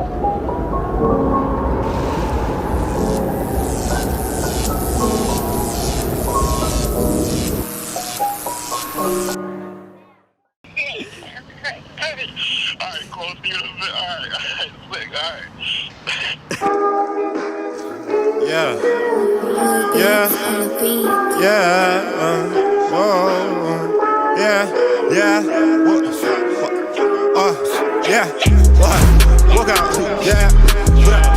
Alright, cool. See you in a bit. Alright, slick. Alright. Yeah, yeah, yeah, oh, yeah, yeah, yeah, walk out, yeah, without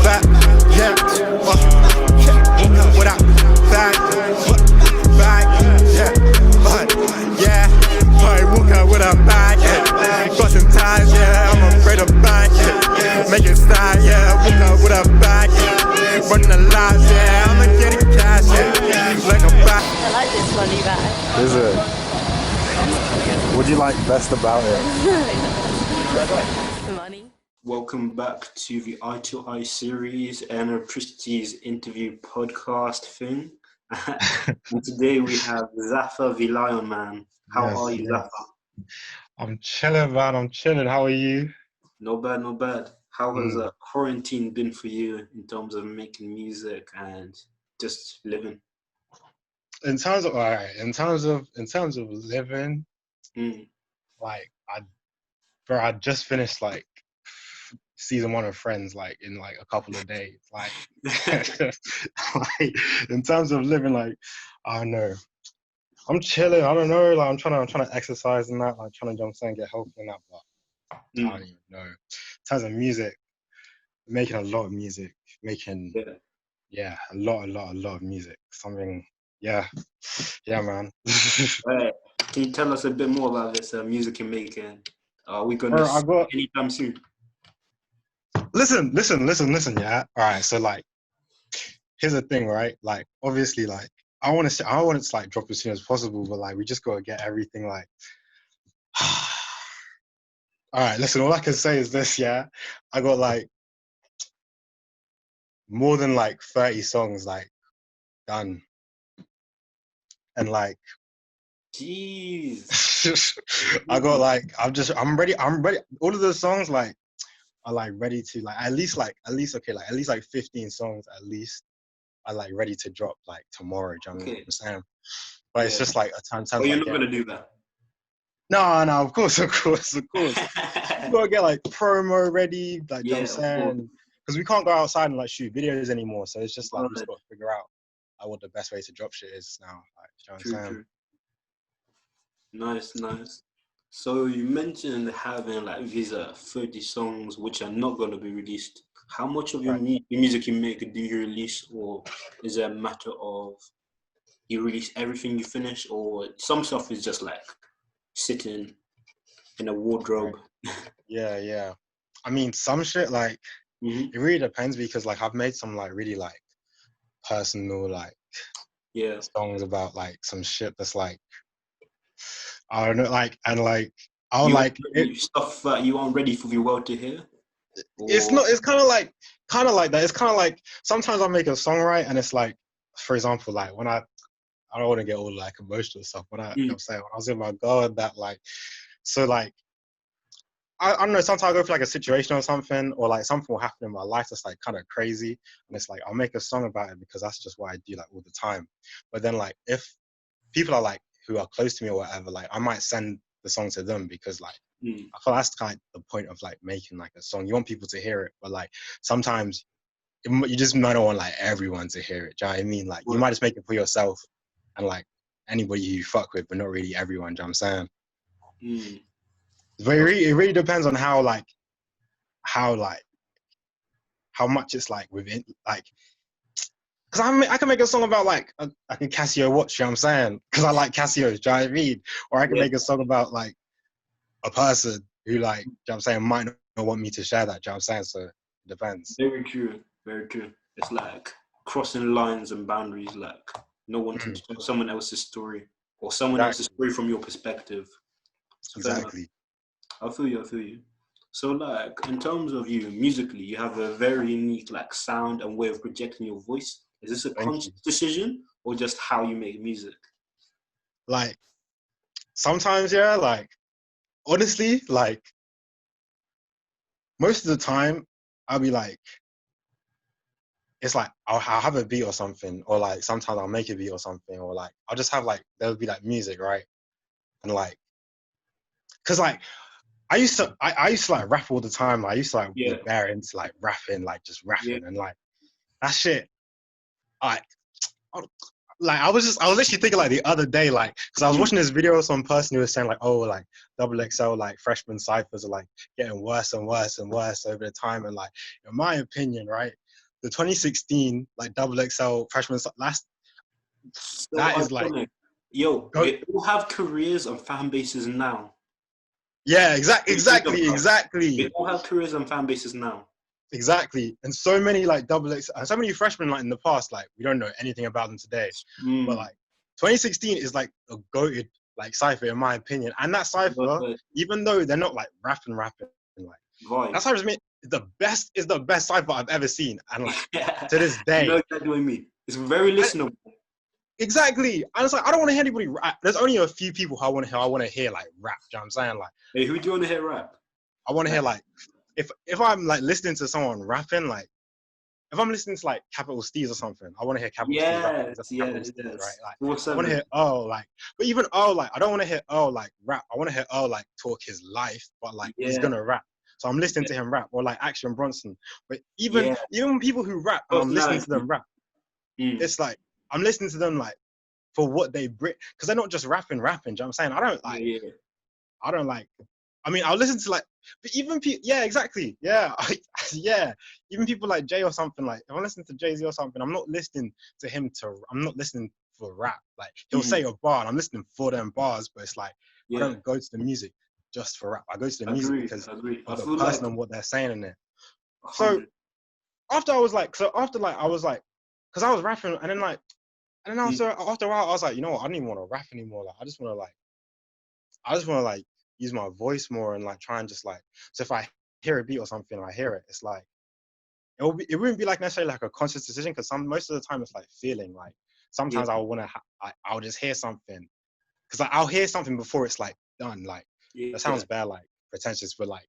back, yeah, walk out without back, yeah, walk out without back, yeah, got some ties, yeah, I'm afraid of back, yeah, make it style, yeah, walk out without back, yeah, running the lights, yeah, I'ma get it cash, yeah, like a back. I like this money bag. Is it? What do you like best about it? The money. Welcome back to the AEYE series and a Prestige interview podcast thing. And today we have Zaffa the Lion Man. How are you, Zaffa? I'm chilling, man. I'm chilling. How are you? Not bad, not bad. How has quarantine been for you in terms of making music and just living? In terms of living, like I just finished like season 1 of Friends like in like a couple of days. Like, like in terms of living, like I don't know. I'm chilling. I don't know. Like I'm trying to exercise and that. Like trying to, I'm saying, get healthy and that. But I don't even know. In terms of music, making a lot of music, making a lot of music. Something, yeah, man. Right. Can you tell us a bit more about this music you're making? Are we gonna see anytime soon? Listen, yeah. All right, so like, here's the thing, right? Like, obviously, like, I want it to like drop as soon as possible, but like, we just gotta get everything like. All right, listen. All I can say is this, yeah. I got like more than like 30 songs like done, and like, jeez, I got like, I'm ready. All of those songs like are like ready to like at least 15 songs at least are like ready to drop like tomorrow. Do you know what I'm saying? But it's just like a time. Oh, you're not gonna do that? No, of course. You gotta get like promo ready, like, you know what I'm saying? Because we can't go outside and like shoot videos anymore. So it's just like we just gotta figure out like what the best way to drop shit is now. Like, you know what I'm saying? Nice. So you mentioned having like these 30 songs which are not gonna be released. How much of your music you make do you release, or is it a matter of you release everything you finish, or some stuff is just like sitting in a wardrobe? Yeah. I mean, some shit like it really depends, because like I've made some like really like personal like songs about like some shit that's like I don't know, like, and like I'll like stuff that you aren't ready for the world to hear. It's not. It's kind of like that. It's kind of like sometimes I make a song, right, and it's like, for example, like when I don't want to get all like emotional stuff, but you know what I'm saying, when I was with my girl and that, like, so like I don't know, sometimes I go through like a situation or something, or like something will happen in my life that's like kind of crazy, and it's like I'll make a song about it because that's just what I do like all the time. But then like if people are like who are close to me or whatever, like I might send the song to them because like I feel that's kind of the point of like making like a song. You want people to hear it, but like sometimes you just might not want like everyone to hear it. Do you know what I mean? Like you might just make it for yourself and like anybody you fuck with, but not really everyone. Do you know what I'm saying? But it really depends on how much it's like within like. Because I can make a song about like a Casio watch, you know what I'm saying? Because I like Casios, do you know what I mean? Or I can make a song about like a person who like, you know what I'm saying, might not want me to share that, do you know what I'm saying? So it depends. Very true. It's like crossing lines and boundaries, like no one to tell someone else's story or someone else's story from your perspective. So exactly. I feel you. So like in terms of you musically, you have a very unique like sound and way of projecting your voice. Is this a conscious decision or just how you make music? Like sometimes, yeah, like honestly, like most of the time I'll be like, it's like I'll have a beat or something, or like sometimes I'll make a beat or something, or like I'll just have like there'll be like music, right? And like, cause like I used to like rap all the time. Like, I used to like be Yeah, bare into like rapping, like just yeah. rapping, and like that shit. Like, I was literally thinking like the other day, like, because I was watching this video of some person who was saying like, oh, like double XL like freshman ciphers are like getting worse and worse and worse over the time, and like in my opinion, right, the 2016 like double XL freshman So that is like iconic. Yo, go, they all have careers and fan bases now. yeah, You think about it, they exactly. all have careers and fan bases now. Exactly. And so many like double X and so many freshmen like in the past, like we don't know anything about them today. But Mm. like 2016 is like a goated like cipher in my opinion. And that cipher, But even though they're not like rapping, like that vibes. cipher is the best cipher I've ever seen. And like to this You know day. exactly what I mean. It's very And listenable. exactly. And it's like I don't want to hear anybody rap. There's only a few people who I want to hear like rap. Do you know what I'm saying? Like Hey, who do you want to hear rap? I want to hear Like, like if I'm like listening to someone rapping, like if I'm listening to like Capital Steez or something, I want to hear Capital Steez rap. yes, That's Capital yes, Steez, right? yes. Like I want to 4-7. hear like, but even like I don't want to hear like rap. I want to hear like talk his life, but like he's Yeah, gonna rap. So I'm listening yeah, to him rap, or like Action Bronson. But yeah. even people who rap and I'm listening to Personality. them rap, Mm. it's like I'm listening to them like for what they bring, because they're not just rapping. Do you know what I'm saying? Yeah, yeah. I don't like. I mean, I'll listen to like, but even people, yeah, exactly, yeah, yeah. Even people like Jay or something. Like, if I listen to Jay-Z or something, I'm not listening to him to. I'm not listening for rap. Like, he'll Mm. say a bar, and I'm listening for them bars. But it's like I Yeah. don't go to the music just for rap. I go to the music Agreed, because agreed. I of the feel like person and what they're saying in it. So 100. after like I was like, because I was rapping, and then like, and then Mm. after a while, I was like, you know what? I don't even want to rap anymore. Like, I just want to like use my voice more and like try and just like, so if I hear a beat or something, I hear it, it's like it wouldn't be like necessarily like a conscious decision, because most of the time it's like feeling like Yeah, sometimes I'll just hear something, because like, I'll hear something before it's like done. Like that yeah. sounds bad, like pretentious, but like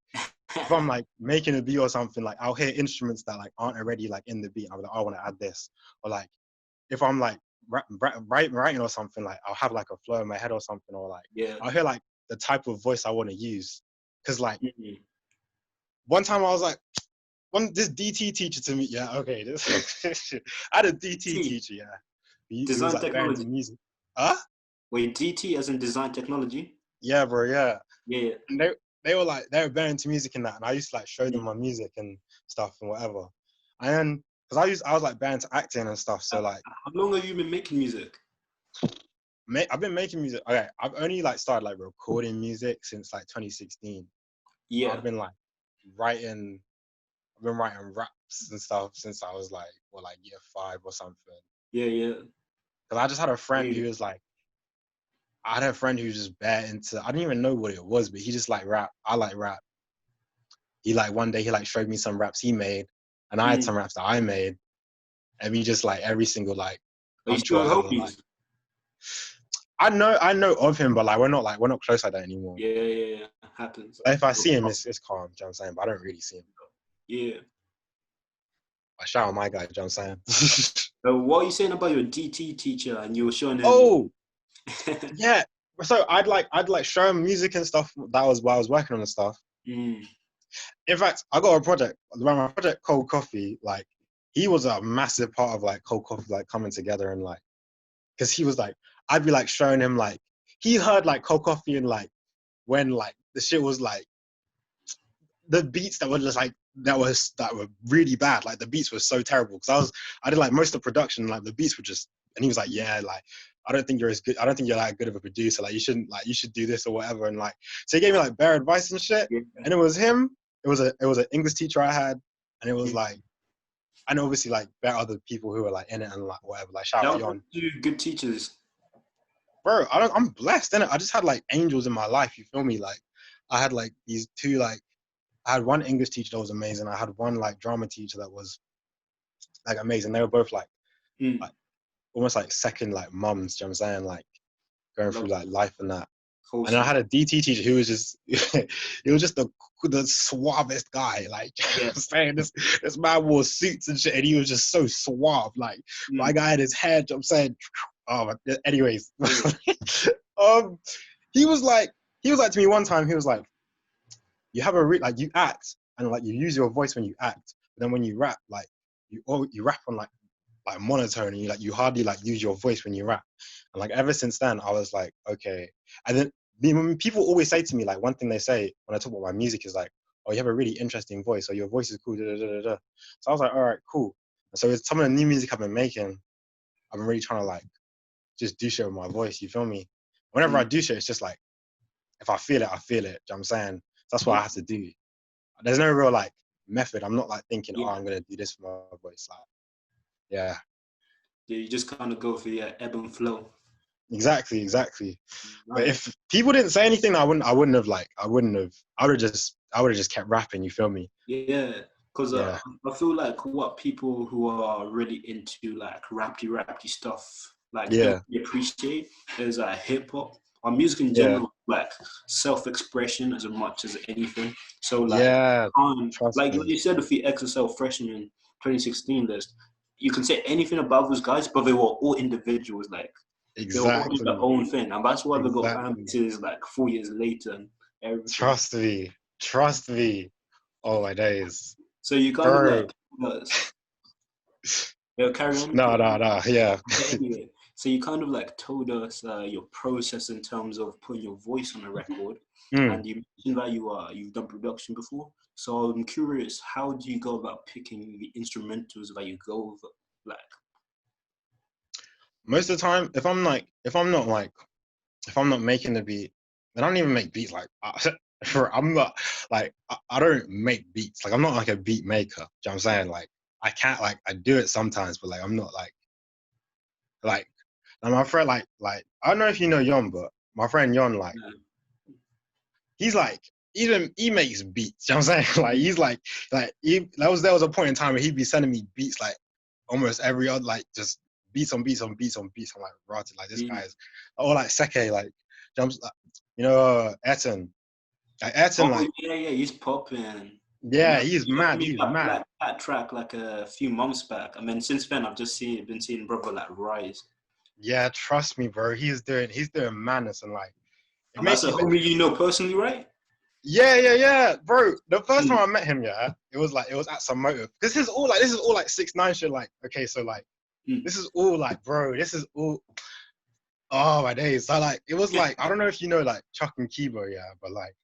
if I'm like making a beat or something, like I'll hear instruments that like aren't already like in the beat. I'll be like, oh, I want to add this, or like if I'm like writing or something, like I'll have like a flow in my head or something, or like Yeah. I'll hear like the type of voice I want to use. Because like Mm. one time I was like, this DT teacher to me, yeah, okay, this I had a DT T, teacher, yeah. He was design like very into technology. music. Huh? Wait, DT as in design technology? Yeah, bro, yeah. Yeah, yeah. And they were like they were very into music and that, and I used to like show them Mm. my music and stuff and whatever. And then because I was like very into acting and stuff, so like How long have you been making music? I've been making music. Okay, I've only like started like recording music since like 2016. Yeah, I've been like writing. I've been writing raps and stuff since I was like like year 5 or something. yeah, yeah. Because I just had a friend Really? who was like, I had a friend who was just bare into. I didn't even know what it was, but he just like rap. I like rap. He like one day he like showed me some raps he made, and I had Mm. some raps that I made, and we just like every single like Are you month or still whatever. Like homies? I know of him, but like we're not close like that anymore. Yeah, yeah, yeah. Happens. If I see him, it's calm. Do you know what I'm saying? But I don't really see him. Yeah. I shout out my guy. Do you know what I'm saying? So what are you saying about your DT teacher and you were showing him? Oh yeah. So I'd like show him music and stuff. That was while I was working on the stuff. Mm. In fact, I got a project. My project, Cold Coffee, like he was a massive part of like Cold Coffee, like coming together and like, because he was like, I'd be like showing him like he heard like Cold Coffee and like when like the shit was like the beats that were just like that were really bad. Like the beats were so terrible because I did like most of the production. Like the beats were just, and he was like, yeah, like I don't think you're as good. I don't think you're that good of a producer. Like you should do this or whatever. And like so he gave me like bare advice and shit. Yeah. And it was him. It was an English teacher I had, and it was Mm. like, and obviously like bare other people who were like in it and like whatever. Like shout out Shout out Yon, to good teachers. bro. I'm blessed, innit? I just had like angels in my life. You feel me? Like I had like these two like. I had one English teacher that was amazing. I had one like drama teacher that was like amazing. They were both like Mm. almost like second like mums. Do you know what I'm saying? Like going through Love like life and that. And then I had a DT teacher who was just, he was just the suavest guy. Like, Yeah. I'm saying, this man wore suits and shit, and he was just so suave. Like, my guy had his hair, I'm saying, oh, anyways. He was like to me one time, he was like, you have like, you act, and like, you use your voice when you act, but then when you rap, like, you rap on like monotone, and you hardly like use your voice when you rap. And like, ever since then, I was like, okay. And then when people always say to me, like, one thing they say when I talk about my music is like, oh, you have a really interesting voice, or your voice is cool, da, da, da, da, da. So I was like, all right, cool. And so with some of the new music I've been making, I've been really trying to like just do shit with my voice, you feel me? Whenever I do shit, it's just like, if I feel it, I feel it. Do you know what I'm saying? That's what I have to do. There's no real like method. I'm not like thinking, oh, I'm gonna do this for my voice. Like, yeah, you just kind of go for your ebb and flow. Exactly. Nice. But if people didn't say anything, I would have just kept rapping. You feel me? Yeah, because Yeah. I feel like what people who are really into like rappy stuff like don't really appreciate is hip hop or music in general, like self-expression as much as anything. So like, like you said with the XSL freshman 2016 list, you can say anything about those guys, but they were all individuals. Like, they were all doing their own thing, and that's why they got fan bases like 4 years later and everything. Trust me. Oh my days. So you kind of like, carry on. No, yeah. Anyway, so you kind of like told us your process in terms of putting your voice on a record, and you mentioned that you've done production before. So I'm curious, how do you go about picking the instrumentals that you go over? Like, most of the time, if I'm not making the beat, then I don't even make beats. Like, I'm not like, I don't make beats. Like, I'm not like a beat maker. Do you know what I'm saying? Like, I can't, like, I do it sometimes, but like, I'm not like and my friend, like, I don't know if you know Yon, but my friend Yon, like, he's like, he makes beats. You know what I'm saying? Like, he's like, there was a point in time where he'd be sending me beats like almost every other, like, just beats on beats on beats on beats. I'm like, rotted. Like, this guy is, or like Seke, like, jumps, Eton. Like, Eton, like, yeah, he's popping. yeah, he's mad. He's mad. That track like a few months back. I mean, since then I've just been seeing brother like rise. Yeah, trust me, bro. He's doing madness, and like, it And makes that's a homie you know personally, right? Yeah, bro. The first time I met him, it was at some motive. This is all like 6ix9ine shit. Like, okay, so like, this is all like, bro. This is all. Oh my days. So like, it was like, I don't know if you know like Chuck and Kibo, but like,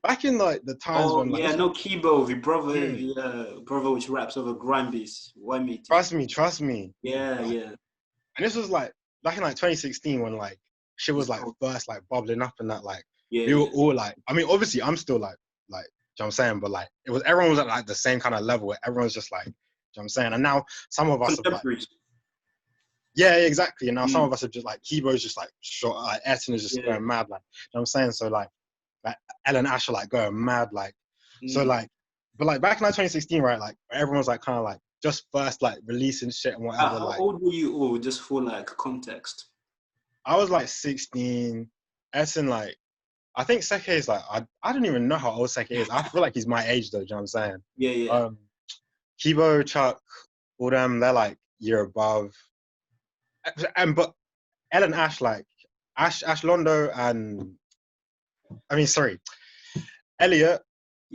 back in like the times when like, no, Kibo, the brother which raps over grime beats. Why me? Trust me. Yeah. And this was like back in like 2016 when like shit was like first like bubbling up and that, like, we were all like, I mean, obviously I'm still like, you know what I'm saying, but like, everyone was at like the same kind of level where everyone's just like, you know what I'm saying, and now some of us have like, yeah, exactly, and now some of us are just like, Kibo's just like short, like Eton is just going mad, like, you know what I'm saying, so like Ellen Ash are like going mad, like, so like, but like back in like 2016, right, like everyone was like kind of like just first like releasing shit and whatever. How like, old were you all, just for like context? I was like 16. Eton, like, I think Seke is like, I don't even know how old Seke is. I feel like he's my age though, do you know what I'm saying? Yeah. Kibo, Chuck, all them, they're like year above. But Ellen Ash, like, Ash Londo and, Elliot,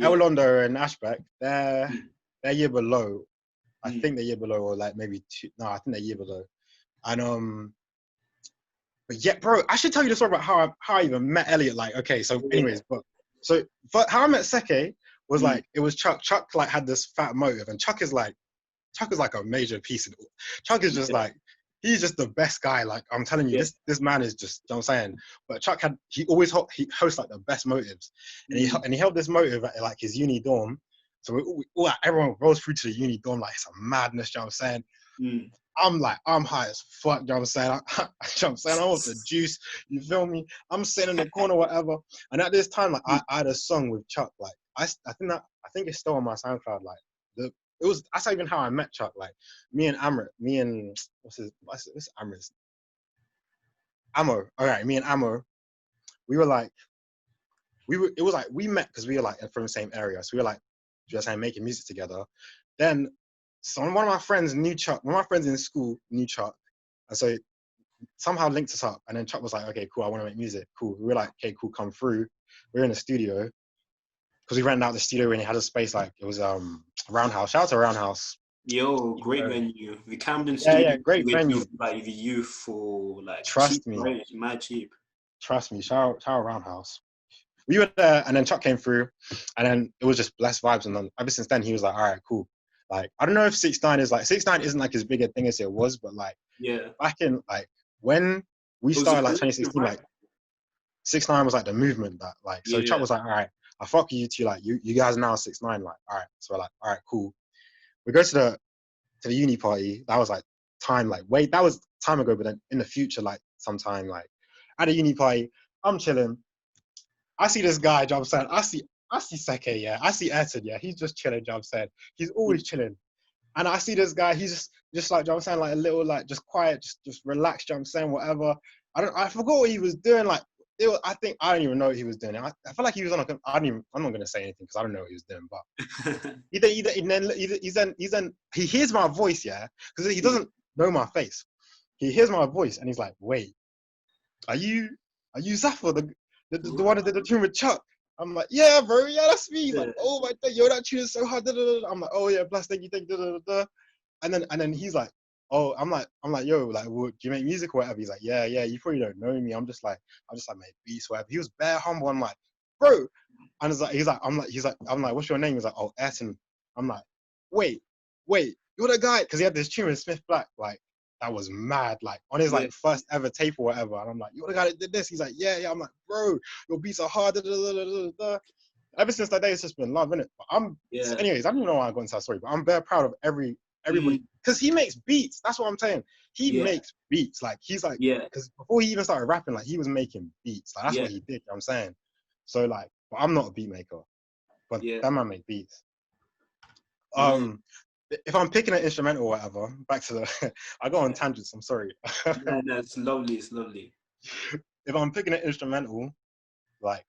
El Londo and Ashbeck, they're year below. I think they're year below, or like maybe two. No, I think they're year below. And but yeah, bro, I should tell you the story about how I even met Elliot. Like, okay, so anyways, but how I met Seke was like, it was Chuck. Chuck like had this fat motive, and Chuck is like a major piece of. Chuck is just like, he's just the best guy. Like, I'm telling you, this man is just, you know what I'm saying. But Chuck he hosts like the best motives, and he held this motive at like his uni dorm. So everyone rolls through to the uni dorm like it's a madness, you know what I'm saying. I'm like, I'm high as fuck, you know what I'm saying? I want the juice, you feel me? I'm sitting in the corner, whatever. And at this time, like, I had a song with Chuck, like, I think it's still on my SoundCloud, like, that's not even how I met Chuck, like, what's Ammo, all right, me and Ammo, we were like, it was like we met because we were like from the same area, so we were like just like making music together. Then one of my friends knew Chuck. One of my friends in school knew Chuck, and so somehow linked us up. And then Chuck was like, okay, cool, I want to make music. Cool. We were like, okay, cool, come through. We were in the studio because we rented out the studio and it had a space like it was Roundhouse. Shout out to Roundhouse. Yo, great venue. The Camden Yeah, Studio. great They venue. do like the youth for like cheap Trust me. rates, mad cheap. Trust me. Shout out Roundhouse. We were there, and then Chuck came through, and then it was just blessed vibes. And then ever since then, he was like, all right, cool. Like, I don't know if 6ix9ine is like 6ix9ine isn't like as big a thing as it was, but like back in like when we started like 2016, like 6ix9ine was like the movement that like. So Chuck was like, all right, I fuck with you two, like you guys now 6ix9ine, like all right. So we're like, all right, cool. We go to the uni party. That was like that was time ago, but then in the future, like sometime like at a uni party, I'm chilling. I see this guy, Job said. I see Seke, yeah. I see Ayrton, yeah. He's just chilling, Job said. He's always chilling. And I see this guy, he's just like Job saying, like a little, like just quiet, just relaxed, Job saying, whatever. I forgot what he was doing. Like I think I don't even know what he was doing. I feel like he was on I'm not gonna say anything because I don't know what he was doing, but he hears my voice, yeah, because he doesn't know my face. He hears my voice and he's like, wait, are you Zaffa, the one that did the tune with Chuck? I'm like, yeah, bro, yeah, that's me. He's like, oh my god, yo, that tune is so hard. I'm like, oh yeah, bless, thank you. And then he's like, oh, I'm like, yo, like, do you make music or whatever? He's like, yeah, you probably don't know me. I'm just like make beats, whatever. He was bare humble. I'm like, bro, and he's like, I'm like, what's your name? He's like, oh, Ayrton. I'm like, wait, you're the guy, because he had this tune with Smith Black, like. That was mad, like on his like first ever tape or whatever. And I'm like, you're the guy that did this. He's like, yeah. I'm like, bro, your beats are hard. Ever since that day, it's just been love, innit? But anyways, I don't even know why I got into that story, but I'm very proud of everybody because he makes beats. That's what I'm saying. He makes beats. Like he's like, because before he even started rapping, like he was making beats. Like that's what he did. You know what I'm saying? So like, but I'm not a beat maker, but that man make beats. If I'm picking an instrumental or whatever, back to I go on tangents, I'm sorry. No, it's lovely, it's lovely. If I'm picking an instrumental, like,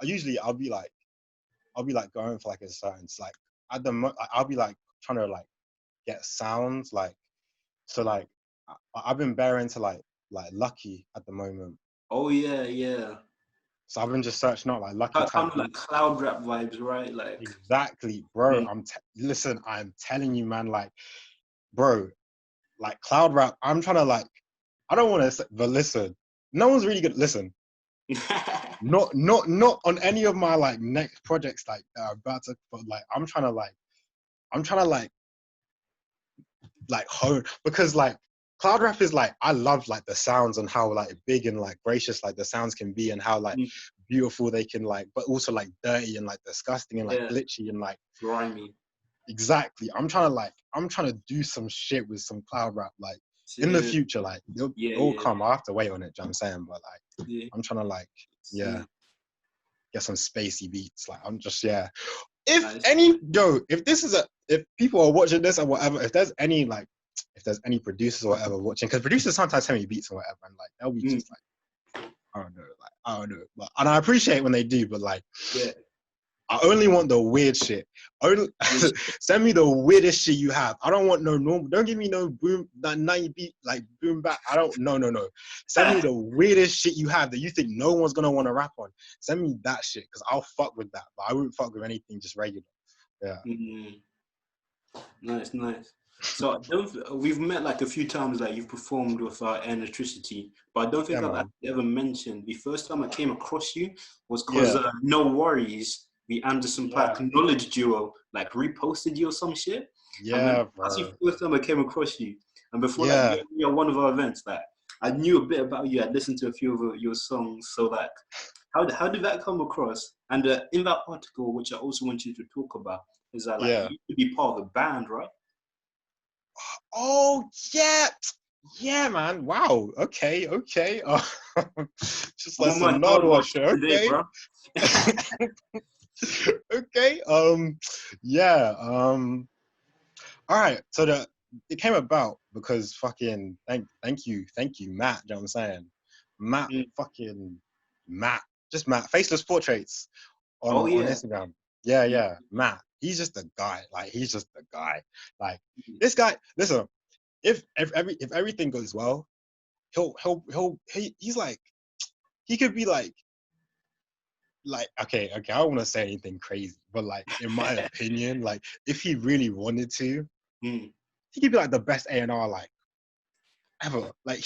I'll be like going for like a certain, like, I'll be like trying to like get sounds, like, so like, I've been bare into like Lucky at the moment. Oh yeah. So I've been just searching out like Lucky type. Kind of like cloud rap vibes, right? Like exactly, bro. Listen, I'm telling you, man. Like, bro, like cloud rap. I'm trying to like. I don't want to say, but listen, no one's really good. Listen, not on any of my like next projects like that are about to. But like, I'm trying to like hone, because like cloud rap is like, I love like the sounds and how like big and like gracious like the sounds can be, and how like beautiful they can like, but also like dirty and like disgusting and like glitchy and like grimy. Exactly. I'm trying to do some shit with some cloud rap like in the future, like it'll come. I have to wait on it, you know what I'm saying? But like I'm trying to like get some spacey beats. Like I'm just if people are watching this or whatever, if there's any producers or whatever watching, because producers sometimes send me beats or whatever, and like they'll be just like, I don't know, but and I appreciate when they do, but like I only want the weird shit. Send me the weirdest shit you have. I don't want no normal. Don't give me no boom that 90 beat like boom back. I don't. No. Send me the weirdest shit you have that you think no one's gonna want to rap on. Send me that shit, because I'll fuck with that, but I won't fuck with anything just regular. Yeah. Nice. So we've met like a few times. Like you've performed with Electricity, but I don't think I've ever mentioned the first time I came across you was because No Worries, the Anderson .Paak knowledge duo, like reposted you or some shit. Yeah, bro. That's the first time I came across you. And before that, you were one of our events. Like I knew a bit about you. I listened to a few of your songs. So like, how did that come across? And in that article, which I also want you to talk about, is that like you used to be part of the band, right? Oh yeah, man. Wow. Okay. Just like some nod shit. Okay. Bro. Okay. All right. So it came about because fucking thank you, Matt. You know what I'm saying? Matt Matt, just Matt, faceless portraits on Instagram. Yeah, Matt. He's just a guy. Like he's just a guy. Like this guy. Listen, if everything goes well, he's like he could be like okay, I don't want to say anything crazy, but like in my opinion, like if he really wanted to, he could be like the best A&R like ever. Like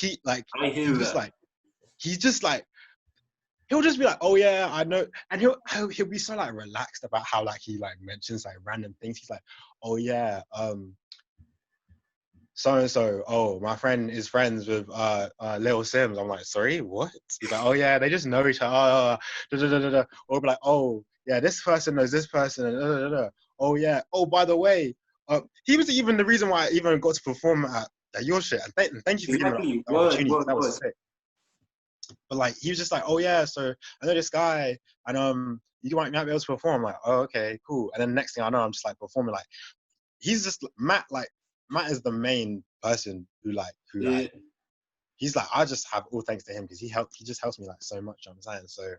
I hear that. He's just like he'll just be like, oh yeah, I know, and he'll be so like relaxed about how like he like mentions like random things. He's like, oh yeah, so and so, oh my friend is friends with Lil Sims. I'm like, sorry, what? He's like, oh yeah, they just know each other. Or be like, oh yeah, this person knows this person. Oh yeah, oh by the way, he was even the reason why I even got to perform at your shit. And thank you for giving me the opportunity. That was sick. But like he was just like, oh yeah, so I know this guy, and you might be able to perform. I'm like, oh okay, cool. And then next thing I know, I'm just like performing. Like he's just Matt. Like Matt is the main person who he's like, I just have all thanks to him because he just helps me like so much. You know what I'm saying, so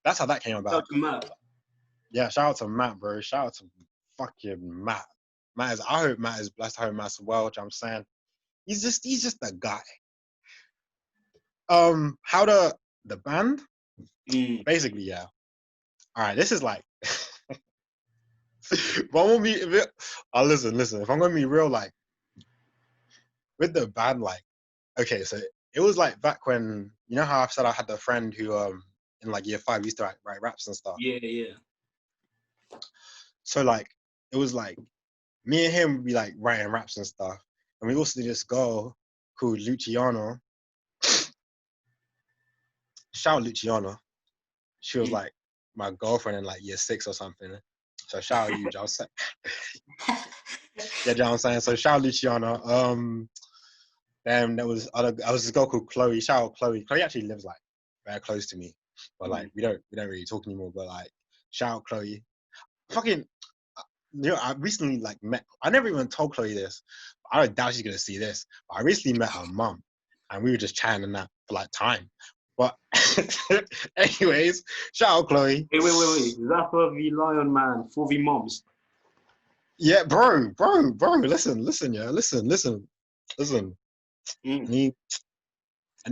that's how that came about. Shout out to Matt. Yeah, shout out to Matt, bro. Shout out to fucking Matt. I hope Matt is blessed. I hope Matt's well. You know what I'm saying, he's just a guy. How the band? Basically, yeah. All right, this is like. If I'm gonna be, listen. If I'm gonna be real, like with the band, like, okay, so it was like back when you know how I said I had the friend who in like year 5 used to write raps and stuff. Yeah. So like it was like me and him would be like writing raps and stuff, and we also did this girl called Luciana. Shout out Luciana. She was like my girlfriend in like year 6 or something. So shout out you, Joe. Yeah, you know what I'm saying? So shout out Luciana. Then there was this girl called Chloe. Shout out Chloe. Chloe actually lives like very close to me. But like we don't really talk anymore. But like shout out Chloe. Fucking I recently like met, I never even told Chloe this. I don't doubt she's gonna see this. But I recently met her mum and we were just chatting and that for like time. But anyways, shout out Chloe. Hey, wait. Zaffa v Lion Man, 4v Moms. Yeah, bro. Listen, yeah. Listen. Any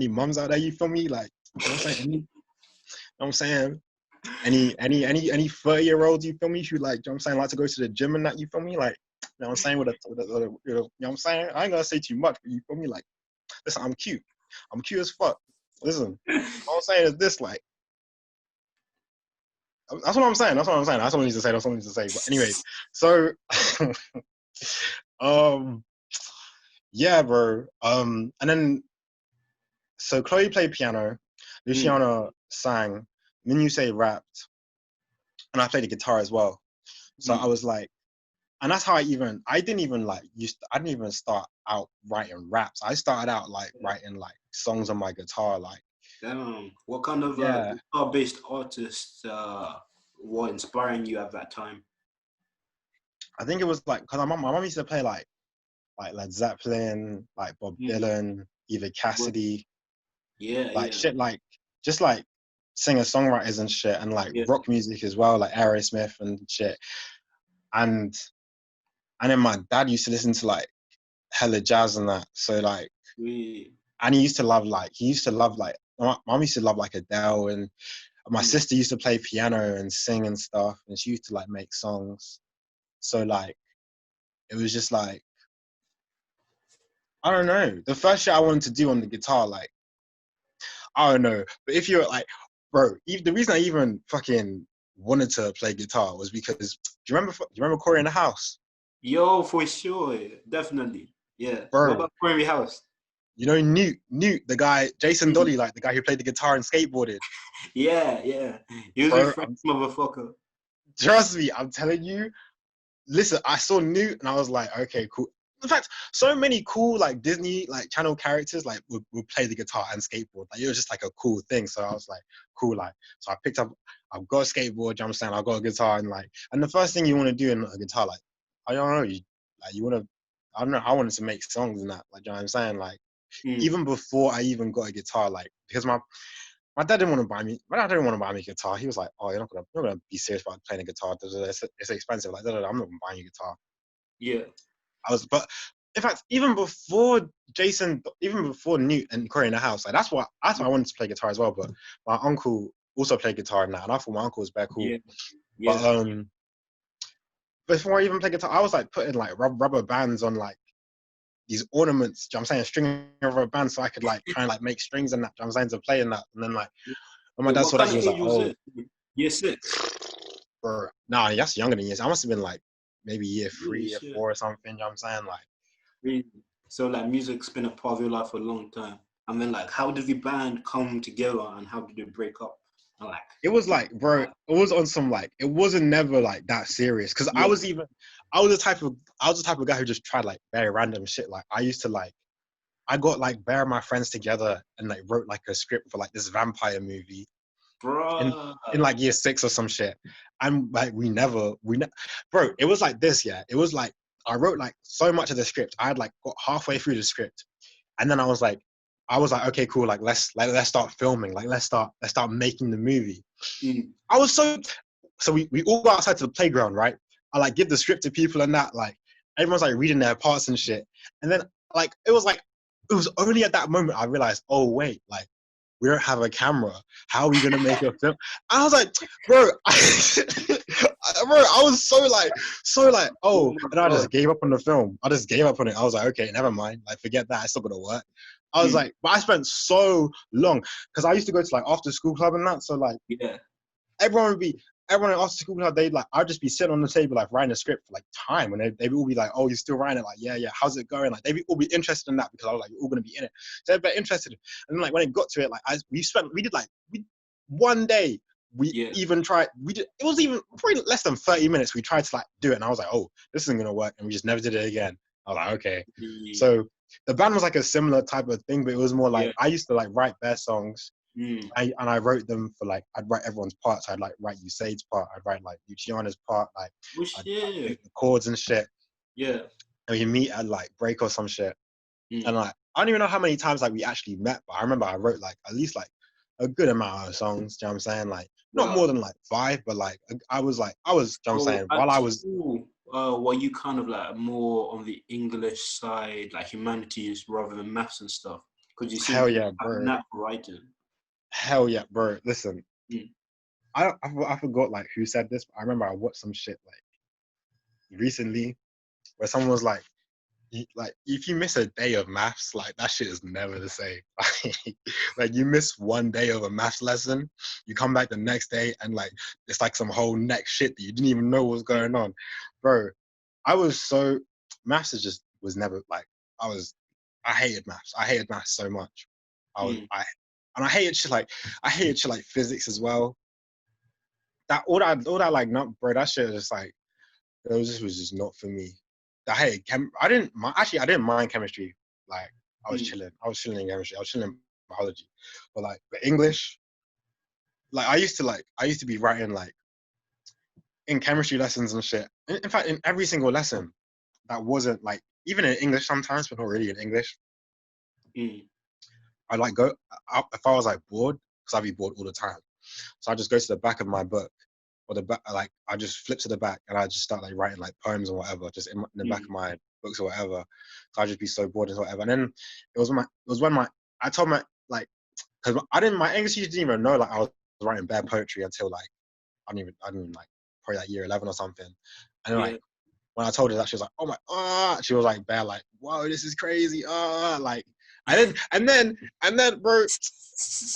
mums out there, you feel me? Like, you know what I'm saying? Any 30-year-olds, you feel me? Who like, you know what I'm saying, like to go to the gym and that, you feel me? Like, you know what I'm saying? You know what I'm saying? I ain't gonna say too much, but you feel me? Like, listen, I'm cute as fuck. Listen, all I'm saying is this, like, that's what I'm saying. That's what I need to say. But anyways, so, yeah, bro. And then, so Chloe played piano, Luciana sang, Minusay rapped, and I played the guitar as well. So I was like, and that's how I didn't even start out writing raps. I started out like writing like songs on my guitar, like. What kind of guitar-based artists were inspiring you at that time? I think it was like because my mom used to play like Led Zeppelin, like Bob Dylan, Eva Cassidy, shit, like just like singer-songwriters and shit, and like rock music as well, like Aerosmith and shit. And then my dad used to listen to like hella jazz and that. So like, and he used to love like my mom used to love like Adele, and my sister used to play piano and sing and stuff, and she used to like make songs. So like, it was just like, I don't know. The first shit I wanted to do on the guitar, like, I don't know. But if you're like, bro, the reason I even fucking wanted to play guitar was because, do you remember Corey in the House? Yo, for sure, definitely, yeah. Bro, what about Corey House? You know Newt, the guy, Jason Dolly, like the guy who played the guitar and skateboarded. Yeah. He was a French motherfucker. Trust me, I'm telling you. Listen, I saw Newt and I was like, okay, cool. In fact, so many cool like Disney like channel characters like would play the guitar and skateboard. Like it was just like a cool thing. So I was like, cool, like so I've got a skateboard, you know what I'm saying, I've got a guitar, and the first thing you want to do in a guitar, like I don't know, I wanted to make songs and that, like, you know what I'm saying? Like even before I even got a guitar, like because My dad didn't want to buy me. My dad didn't want to buy me a guitar. He was like, "Oh, you're not gonna be serious about playing a guitar. It's expensive. Like, I'm not gonna buy you a guitar." Yeah. But in fact, even before Newt and Corey in the house, like that's why I wanted to play guitar as well. But my uncle also played guitar and that, and I thought my uncle was very cool. Yeah. But Yeah. before I even played guitar, I was like putting like rubber bands on like these ornaments. Do you know what I'm saying, string rubber bands, so I could like try and like make strings and that. Do you know what I'm saying, to play in that, and then like when my Yeah, dad what saw that, kind he of was like, age was "Oh, it? Year 6. bro, nah, that's younger than years. I must have been like maybe year 3, Holy year shit. 4 or something." You know what I'm saying, like. Really? So like music's been a part of your life for a long time. And then like how did the band come together and how did it break up? And like It was like, bro, it was on some like, it wasn't never like that serious. Cause yeah. I was the type of guy who just tried like very random shit. Like I used to like, I got like bare of my friends together and like wrote like a script for like this vampire movie in Bruh. like year 6 or some shit. And like bro, it was like this, yeah. It was like I wrote like so much of the script. I had like got halfway through the script, and then I was like, okay, cool. Like let's start filming. Like let's start making the movie. I was so we all go outside to the playground, right? I like give the script to people and that, like everyone's like reading their parts and shit. And then it was only at that moment I realized, oh wait, like we don't have a camera. How are we gonna make a film? I was like, bro, I was so like, oh, Oh my and I god. just gave up on the film. I just gave up on it. I was like, okay, never mind. Like, forget that. It's not gonna work. I was like, but I spent so long because I used to go to like after school club and that. So like, Yeah. everyone in after school club, I'd just be sitting on the table like writing a script for like time, and they'd all be like, "Oh, you're still writing it?" Like, yeah, how's it going? Like, they'd all be interested in that because I was like, "You're all gonna be in it," so they're interested. And then like when it got to it, like we did one day. We Yeah. even tried. It was even probably less than 30 minutes. We tried to like do it, and I was like, "Oh, this isn't gonna work," and we just never did it again. I was like, "Okay." So the band was like a similar type of thing, but it was more like I used to like write their songs. I wrote them for like, I'd write everyone's parts. I'd like write Usaid's part. I'd write like Luciana's part. Like Oh I'd shit. make the chords and shit. Yeah. And we meet at like break or some shit. And like I don't even know how many times like we actually met, but I remember I wrote like at least like a good amount of songs. Do you know what I'm saying? Like not Wow. more than like 5, but like I was you know what I'm saying, at while I was school, were you kind of like more on the English side, like humanities rather than maths and stuff? Because you seem hell to yeah, have bro. knack for writing. Hell yeah, bro. Listen, I forgot like who said this, but I remember I watched some shit like recently where someone was like, like if you miss a day of maths, like that shit is never the same. Like you miss one day of a maths lesson, you come back the next day and like it's like some whole next shit that you didn't even know what was going on, bro. I was so maths was never like I hated maths. I hated maths so much. I hated shit like physics as well. All that like not bro. That shit was just like was just not for me. I hated actually I didn't mind chemistry. Like I was chilling. I was chilling in chemistry. I was chilling in biology. But like the English, like I used to be writing like in chemistry lessons and shit. In fact, in every single lesson that wasn't like even in English sometimes, but not really in English. I'd like go if I was like bored, because I'd be bored all the time. So I just go to the back of my book, or the back, like I just flip to the back and I just start like writing like poems or whatever, just in the back of my books or whatever. So I'd just be so bored and whatever. And then it was when I told my like, because my English teacher didn't even know like I was writing bare poetry until like I didn't even like probably like year 11 or something. And then like when I told her that, she was like, "Oh my, she was like bare like, whoa, this is crazy, like." And then, bro,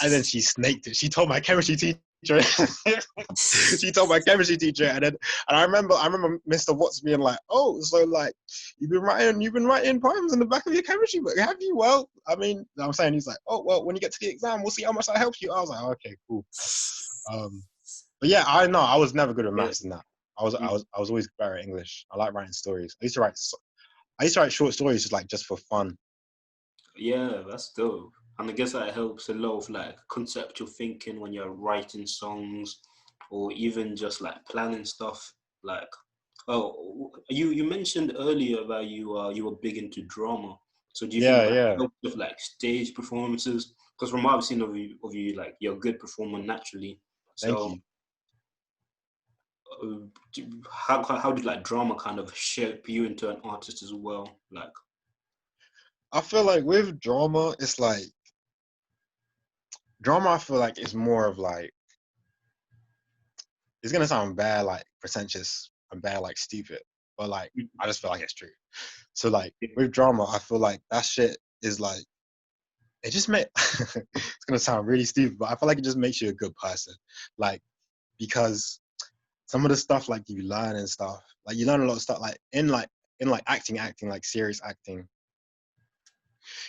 and then she snaked it. She told my chemistry teacher. She told my chemistry teacher, and I remember Mr. Watts being like, "Oh, so like you've been writing poems in the back of your chemistry book, have you?" Well, I mean, I'm saying, he's like, "Oh, well, when you get to the exam, we'll see how much that helps you." I was like, "Okay, cool." But yeah, I know I was never good at maths and that. I was always better at English. I like writing stories. I used to write short stories just for fun. Yeah, that's dope. And I guess that helps a lot of like conceptual thinking when you're writing songs or even just like planning stuff. Like, oh, you mentioned earlier that you were big into drama. So do you think that Yeah. helped with like stage performances? Because from what I've seen of you, like you're a good performer naturally. Thank So you. how did like drama kind of shape you into an artist as well? Like, I feel like with drama, it's like drama. I feel like it's more of like it's gonna sound bad, like pretentious and bad, like stupid, but like I just feel like it's true. So like with drama, I feel like that shit is like it just make it's gonna sound really stupid, but I feel like it just makes you a good person. Like because some of the stuff like you learn and stuff, like you learn a lot of stuff like in acting, like serious acting. You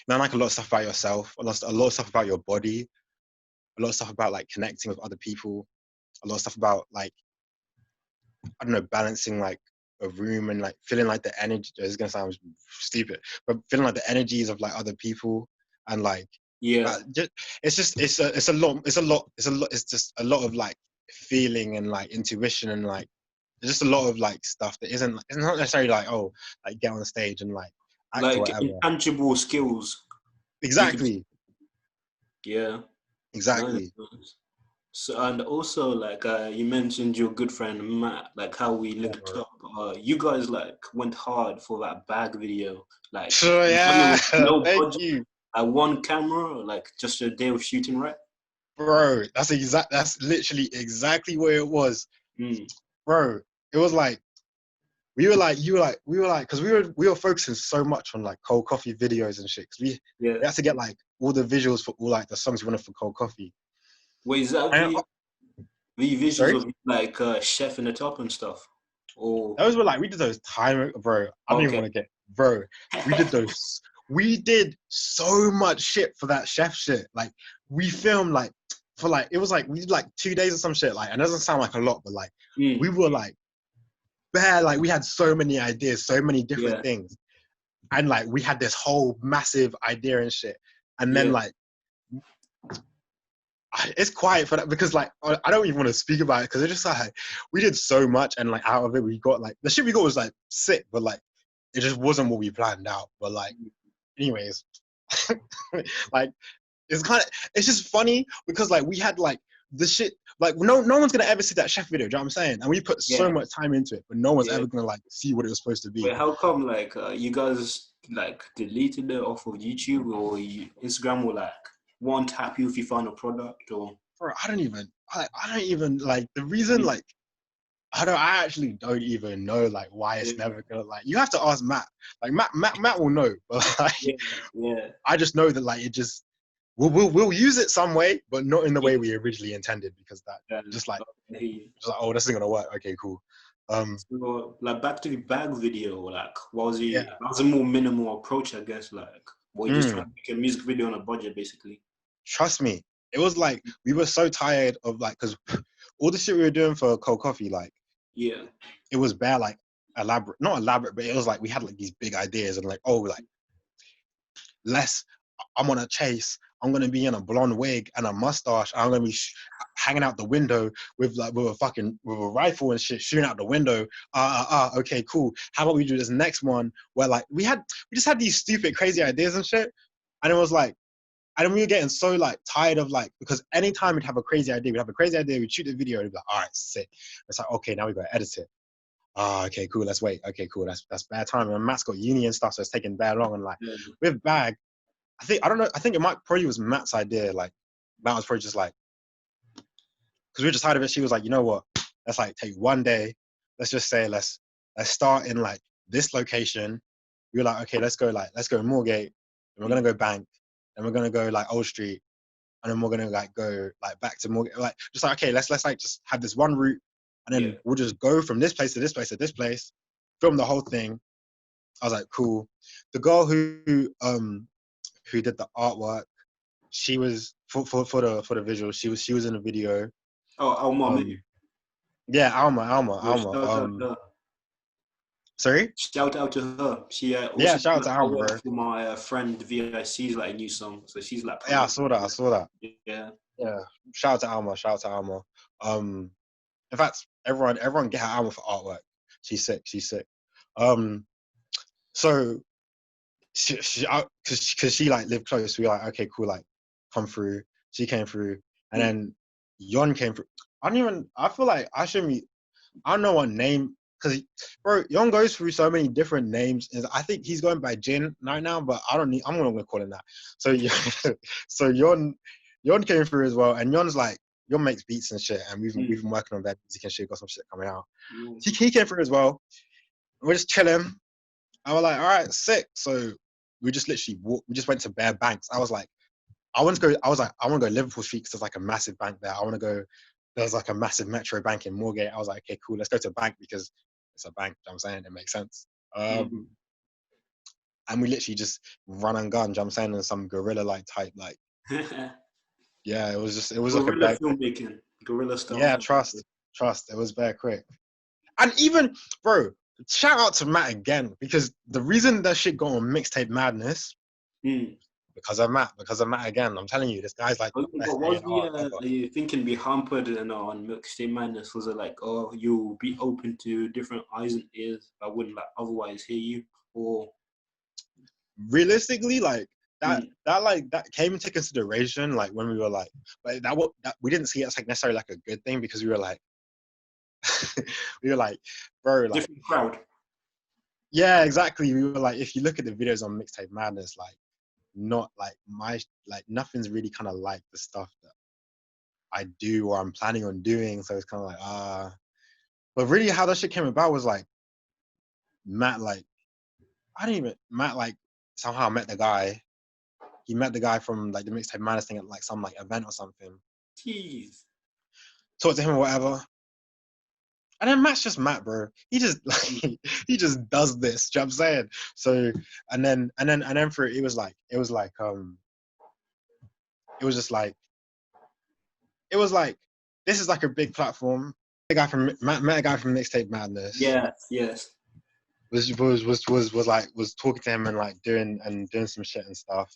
learn like a lot of stuff about yourself, a lot of stuff about your body, a lot of stuff about like connecting with other people, a lot of stuff about like I don't know, balancing like a room and like feeling like the energy. It's gonna sound stupid, but feeling like the energies of like other people and like yeah, it's a lot. It's just a lot of like feeling and like intuition and like there's just a lot of like stuff that isn't. It's not necessarily like oh like get on the stage and like act or like whatever. intangible skills. You could, Exactly. yeah, nice, Exactly. nice. So and also like you mentioned your good friend Matt, like how we Yeah, linked bro. up. You guys like went hard for that bag video. Like So money yeah, with no thank budget, you, one camera, like just a day of shooting, right? bro. That's literally exactly where it was, Mm, bro. It was like we were like because we were focusing so much on like cold coffee videos and shit. 'Cause yeah. we had to get like all the visuals for all like the songs we wanted for cold coffee. Wait, is that And the visuals sorry, of like chef in the top and stuff? Or those were like we did those time, bro. I don't even okay. want to get, bro. We did those. We did so much shit for that chef shit. Like we filmed like for like it was like we did like 2 days or some shit. Like and it doesn't sound like a lot, but like Mm, we were like bare. Like we had so many ideas, so many different yeah, things, and like we had this whole massive idea and shit. And then yeah, like it's quiet for that because like I don't even want to speak about it because it's just like we did so much and like out of it we got like the shit we got was like sick, but like it just wasn't what we planned out. But like, anyways, like it's just funny because like we had like the shit like no one's gonna ever see that chef video. Do you know what I'm saying? And we put so yeah, much time into it, but no one's yeah. ever gonna like see what it was supposed to be. Wait, how come like you guys like deleted it off of YouTube or Instagram or like won't tap you if you find a product or Bro, I don't even like the reason like I actually don't even know like why yeah, it's never gonna like you have to ask Matt. Like Matt will know, but like yeah, yeah, I just know that like it just we'll use it some way, but not in the way we originally intended because that yeah. just like oh this isn't gonna work. Okay, cool. So like back to the bag video, like what was Yeah. the that was a more minimal approach, I guess. Like were you just trying Mm, to make a music video on a budget basically? trust me, it was like we were so tired of like because all the shit we were doing for cold coffee like Yeah, it was bare like elaborate, not elaborate, but it was like we had like these big ideas and like oh like less I'm on a chase. I'm gonna be in a blonde wig and a mustache. I'm gonna be hanging out the window with a rifle and shit, shooting out the window. Okay, cool. How about we do this next one where like we just had these stupid, crazy ideas and shit, and it was like, and we were getting so like tired of like because anytime we'd have a crazy idea, we'd shoot the video, and we'd be like, all right, sick. It's like okay, now we gotta edit it. Okay, cool. Let's wait. Okay, cool. That's bad time. And Matt's got uni and stuff, so it's taking bad long. And like yeah, with Bag, I don't know. I think it might probably was Matt's idea. Like Matt was probably just like, because we were just tired of it. She was like, you know what? Let's like take one day. Let's just say let's start in like this location. We were like, okay, let's go Moorgate, and we're gonna go Bank, and we're gonna go like Old Street, and then we're gonna like go like back to Moorgate. Like just like okay, let's like just have this one route, and yeah. then we'll just go from this place to this place to this place, film the whole thing. I was like, cool. The girl who did the artwork, she was for the visual. She was in the video. Oh, Alma, maybe. Um, yeah, Yeah, Alma. shout out to her. Sorry. Shout out to her. She Yeah, also shout out did to a Alma, work bro. for my friend VIC's like a new song, so she's like Yeah, I promoting saw that. I it. saw that. Yeah, Yeah, shout out to Alma. Shout out to Alma. In fact, everyone get her Alma for artwork. She's sick. She's sick. So because she like lived close, we were like, okay, cool, like come through. She came through, and then Yon came through. I feel like I shouldn't be. I don't know what name, because bro, Yon goes through so many different names. And I think he's going by Jin right now, but I don't need. I'm gonna call him that. So so Yon came through as well, and Yon makes beats and shit, and we've been working on that music and shit. Got some shit coming out. He came through as well. We're just chilling. I was like, all right, sick. So we just literally walked. We just went to Bare Banks. I was like, I want to go Liverpool Street because there's like a massive bank there. I want to go. There's like a massive Metro bank in Moorgate. I was like, okay, cool. Let's go to a bank because it's a bank. You know what I'm saying? It makes sense. And we literally just run and gun. You know what I'm saying? In some guerrilla like type like. Yeah, it was like a bad filmmaking, guerrilla stuff. Yeah, trust. It was very quick. And even, bro, shout out to Matt again, because the reason that shit got on Mixtape Madness, because of Matt again. I'm telling you, this guy's like. But was the thinking behind putting it on Mixtape Madness? Was it like, oh, you'll be open to different eyes and ears that wouldn't like otherwise hear you, or realistically, like that came into consideration, like when we were like, but that we didn't see it as like necessarily like a good thing, because we were like, bro, like different crowd. Yeah, exactly. We were like, if you look at the videos on Mixtape Madness, like, not like nothing's really kind of like the stuff that I do or I'm planning on doing. So it's kind of like, but really how that shit came about was like, Matt, like, Matt, like, somehow met the guy. He met the guy from like the Mixtape Madness thing at like some like event or something. Jeez. Talked to him or whatever. And then Matt's just Matt, bro. He just like he just does this. Do you know what I'm saying? So and then for it was like this is like a big platform. Met a guy from Mixtape Madness. Yes. Was talking to him and like doing some shit and stuff.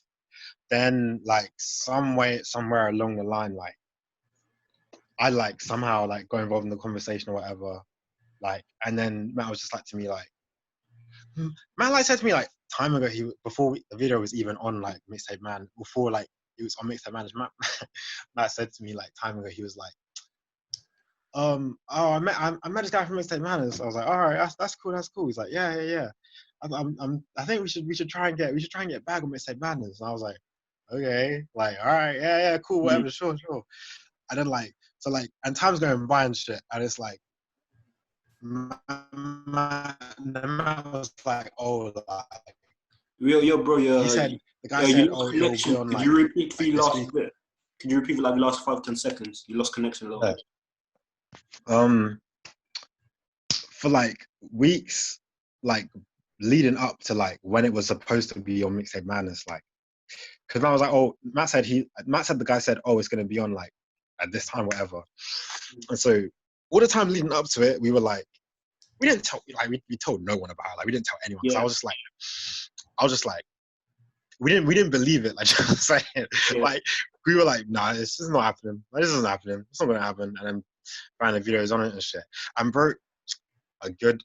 Then like somewhere along the line, like I like somehow like got involved in the conversation or whatever. Like, and then Matt was just like to me like, Matt like said to me like time ago, before the video was even on like Mixtape Man, before like it was on Mixtape Man, Matt said to me like time ago, he was like, I met this guy from Mixtape Man. So I was like, all right, that's cool. He's like, yeah. I think we should try and get back on Mixtape Madness. And I was like, okay, like, all right, yeah, cool, whatever, sure. And then like, so like, and time's going by and shit, and it's like, Matt was like, oh, like, yo, bro, he said, the guy said, oh, he'll be on, Could like, you repeat for like your this last week. bit? Could you repeat for like the last 5-10 seconds? You lost connection a little bit. For like weeks, like leading up to like when it was supposed to be on Mixtape Madness, like, because I was like, oh, Matt said the guy said, oh, it's gonna be on like at this time, whatever. And so all the time leading up to it, we were like, we didn't tell, like, we told no one about it, like we didn't tell anyone. So I was just like, we didn't believe it, like, you know what I'm saying? Yeah. Like we were like, nah, this is not happening. Like, this isn't happening. It's not gonna happen. And then found the videos on it and shit. And bro, a good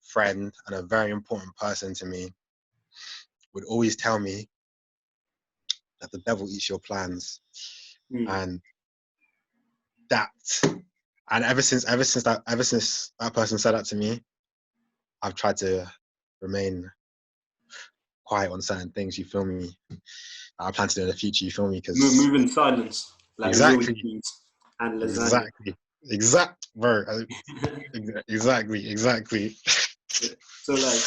friend and a very important person to me would always tell me that the devil eats your plans. And ever since that person said that to me, I've tried to remain quiet on certain things, you feel me? I plan to do in the future, you feel me? Because move in silence, like exactly, and lasagna. Bro. Exactly. So like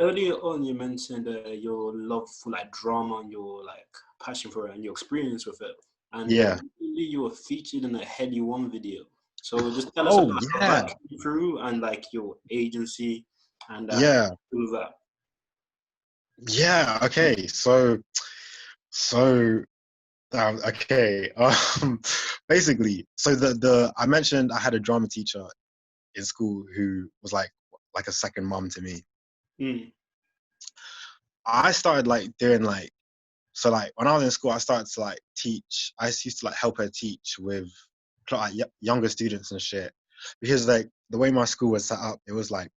earlier on, you mentioned your love for like drama and your like passion for it and your experience with it. And you were featured in a Heady One video. So just tell us about how that came through and like your agency and all of that. Yeah. Okay. So okay. Basically, so I mentioned I had a drama teacher in school who was like a second mom to me. I started like doing like, so like when I was in school, I started to like teach. I used to like help her teach with like younger students and shit, because like the way my school was set up, it was like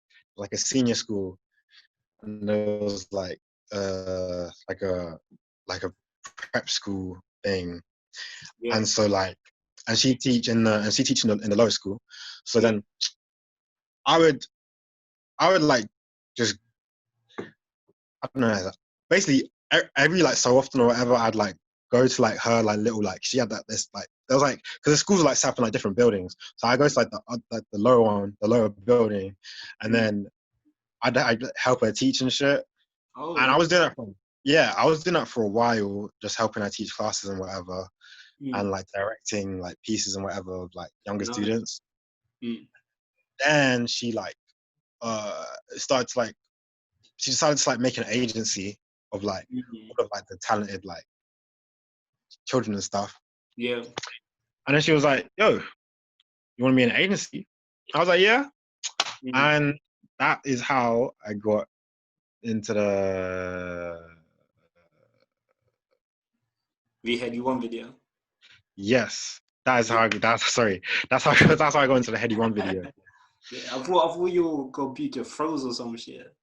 a senior school, and there was like a prep school thing, Yeah. and so like, and she teach in the lower school. So Yeah. then I would like just, I don't know, basically every like so often or whatever, I'd like go to like her like little like, she had that this like, there was like, because the schools were like set up in like different buildings, so I go to like the lower one, the lower building, and then I'd help her teach and shit. Oh, And I no. was doing that for, yeah, I was doing that for a while, just helping her teach classes and whatever, and like directing like pieces and whatever of like younger Nice. students. Then she like started to like, she decided to like make an agency of like all of like the talented like children and stuff. Yeah. And then she was like, "Yo, you want to be in an agency?" I was like, "Yeah." And that is how I got into We had you one video. yes. That is how I, that's how I got into the Heady One video. Yeah, I thought your computer froze or some shit.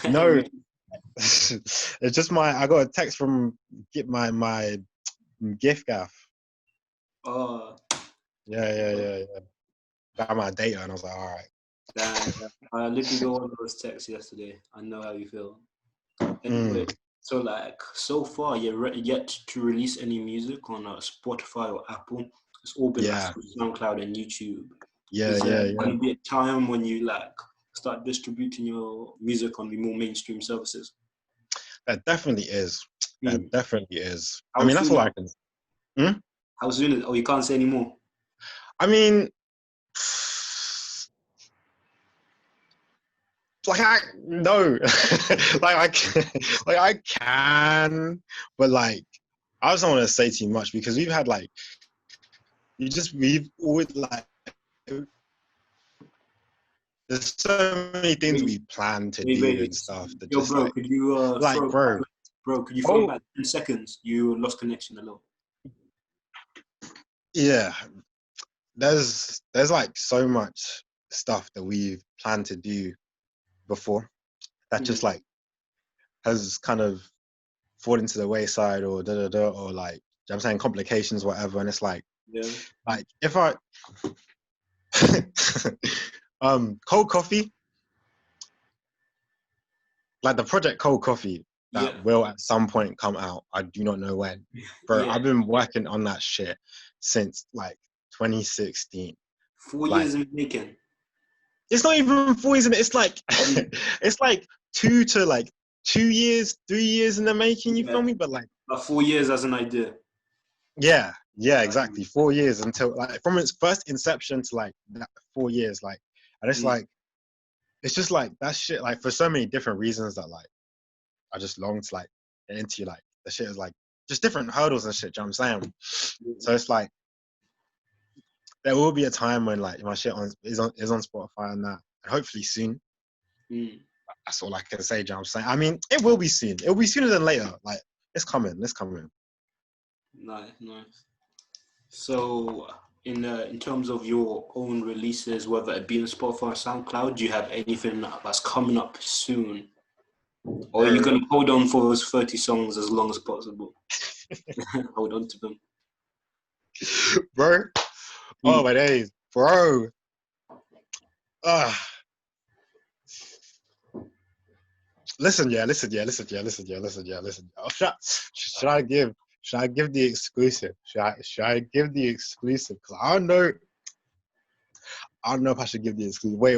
No, it's just I got a text from my gift gaff. Oh, Yeah. Got my data, and I was like, all right. damn. I literally got one of those texts yesterday. I know how you feel. Anyway, so like, so far, you're yet to release any music on Spotify or Apple. It's all been like SoundCloud and YouTube. Is there going to be a time when you like start distributing your music on the more mainstream services? That definitely is. That definitely is. How I mean, that's soon? all I can. How soon is? Oh, you can't say anymore. I mean, like I no, I can, but like I just don't want to say too much because we've had like we've always like, there's so many things we plan to do and stuff that Yo, just bro, like could you could you throw back 10 seconds? You lost connection a little. Yeah, there's like so much stuff that we've planned to do before that just like has kind of fallen to the wayside or or like, I'm saying, complications, whatever. And it's like, if I cold coffee, like the project Cold Coffee that will at some point come out. I do not know when. Bro, I've been working on that shit since like 2016. 4 years in the making. It's not even 4 years in it. It's like it's like 2 years, 3 years in the making, you feel me? But like 4 years as an idea. Yeah, exactly. 4 years until like from its first inception to like that 4 years, like, and it's like, it's just like that shit, like for so many different reasons that like I just long to like get into, like the shit is like just different hurdles and shit, do you know what I'm saying? So it's like there will be a time when like my shit is on Spotify and that, and hopefully soon. That's all I can say, do you know what I'm saying? I mean, it will be soon. It'll be sooner than later. Like, it's coming. Nice. So, in terms of your own releases, whether it be on Spotify or SoundCloud, do you have anything that's coming up soon? Or are you going to hold on for those 30 songs as long as possible? Hold on to them. Bro. Oh, my days. Bro. Listen. Oh, should I give the exclusive? Should I give the exclusive? Because I don't know if I should give the exclusive. Wait.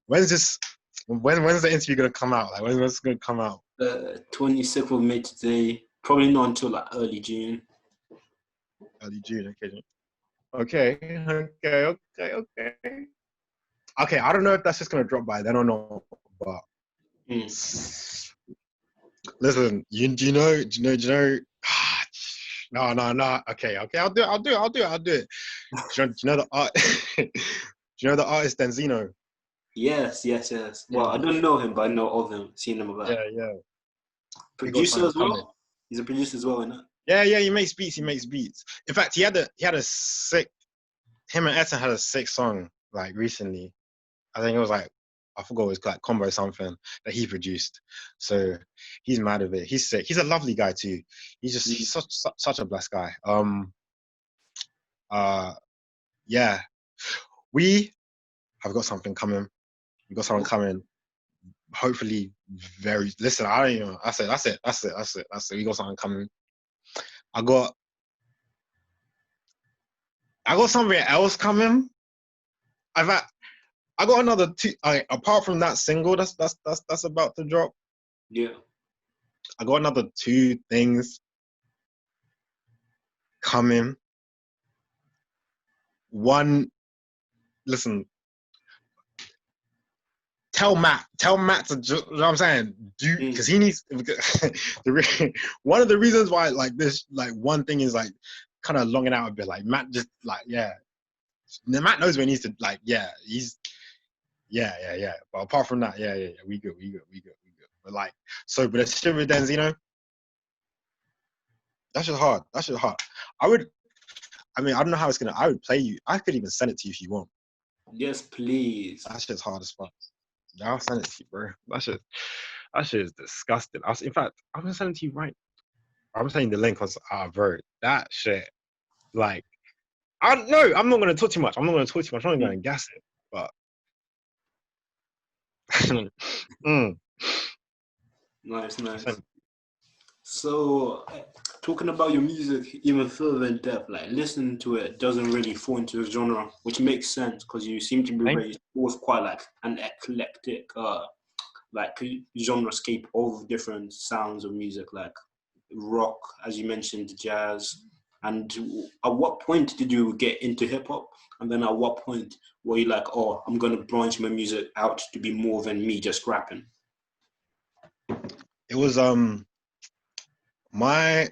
When's the interview gonna come out? Like, when's it gonna come out? 26th of May today. Probably not until like early June. Okay. Okay, I don't know if that's just gonna drop by then or not, but listen, do you know? No. Okay, I'll do it. Do you know the art? Do you know the artist Denzino? Yes. Well, I don't know him, but I know of him. Seen him about. Yeah. Producer as well. He's a producer as well, isn't it? Yeah. He makes beats. In fact, he had a sick. Him and Etten had a sick song like recently. I think it was like I forgot it was like Combo something that he produced. So he's mad of it. He's sick. He's a lovely guy too. He's such a blessed guy. Yeah, we have got something coming. We got something coming. Hopefully, very. Listen, I don't even. That's it. We got something coming. I got something else coming. I got another two. Apart from that single, that's about to drop. Yeah. I got another 2 things coming. One, listen. Tell Matt to, you know what I'm saying, because he needs. One of the reasons why like this, like one thing is like kind of longing out a bit. Like Matt just like Matt knows where he needs to like he's yeah. But apart from that, yeah, we good. But like but the shit with Denzino, that's just hard. I mean, I don't know how it's gonna. I would play you. I could even send it to you if you want. Yes, please. That shit's hard as fuck. I'll send it to you, bro. That shit is disgusting. In fact, I'm gonna send it to you right. I'm sending the link because bro, that shit. Like, I'm not gonna talk too much. I'm not even gonna guess it. But Nice. So, talking about your music even further in depth, like listening to it doesn't really fall into a genre, which makes sense because you seem to be raised with quite like an eclectic, like genre scape of different sounds of music, like rock, as you mentioned, jazz. And at what point did you get into hip hop? And then at what point were you like, oh, I'm gonna branch my music out to be more than me just rapping? It was so my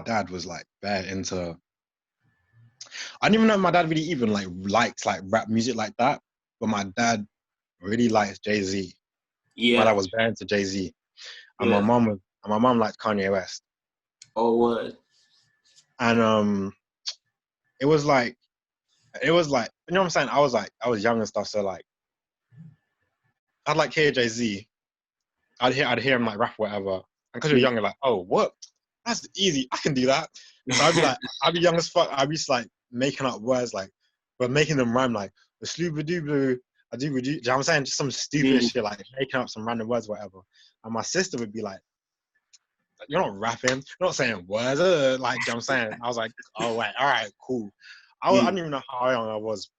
dad was like bad into. I didn't even know if my dad really even like liked like rap music like that, but my dad really likes Jay-Z. Yeah. My dad was bad into Jay-Z, and my mom liked Kanye West. Oh, what? And it was like, you know what I'm saying? I was young and stuff, so like, I'd like hear Jay-Z. I'd hear him like rap or whatever. And because you're young, you're like, oh, what? That's easy. I can do that. So I'd be like, I'd be young as fuck. I'd be just like making up words like, but making them rhyme like, the slooba-doo-blue, I do, you know what I'm saying? Just some stupid shit, like making up some random words, whatever. And my sister would be like, you're not rapping, you're not saying words, like, you know what I'm saying? I was like, oh, wait, all right, cool. I don't even know how young I was.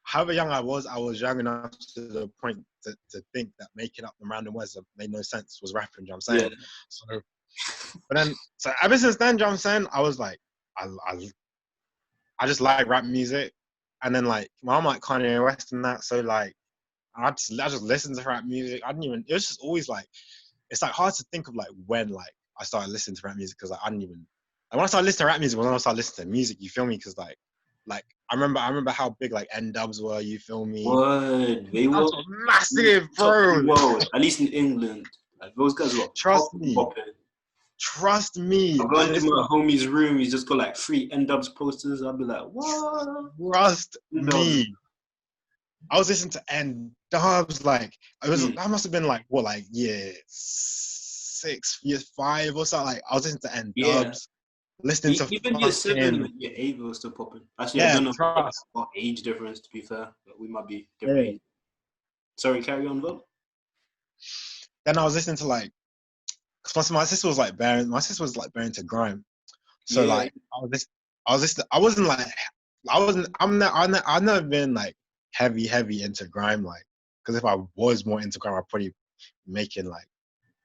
However young I was young enough to the point to think that making up the random words that made no sense was rapping, you know what I'm saying? Yeah. But then, so ever since then, you know what I'm saying? I was like, I just like rap music. And then like, my mom like Kanye West and that, so like, I just listened to rap music. It was just always like, it's like hard to think of like when like I started listening to rap music, because like, I didn't even, like, when I started listening to rap music was when I started listening to music, you feel me? Because like I remember how big like N-dubs were, you feel me? What? They were massive, bro. World, at least in England. Like, those guys were Trust me. I'm going to my homie's room, he's just got like 3 N-dubs posters. I'll be like, what? Trust me. I was listening to N-dubs, like, I must have been like, what, like year 6, year 5 or something. Like, I was listening to N-dubs. Listening to even year 7, year 8 was still popping. Actually, I don't know what age difference, to be fair, but we might be different. Yeah. Sorry, carry on, Bob. Then I was listening to like, because my sister was like very into grime, so like I've never been like heavy into grime, like, because if I was more into grime, I'd probably making like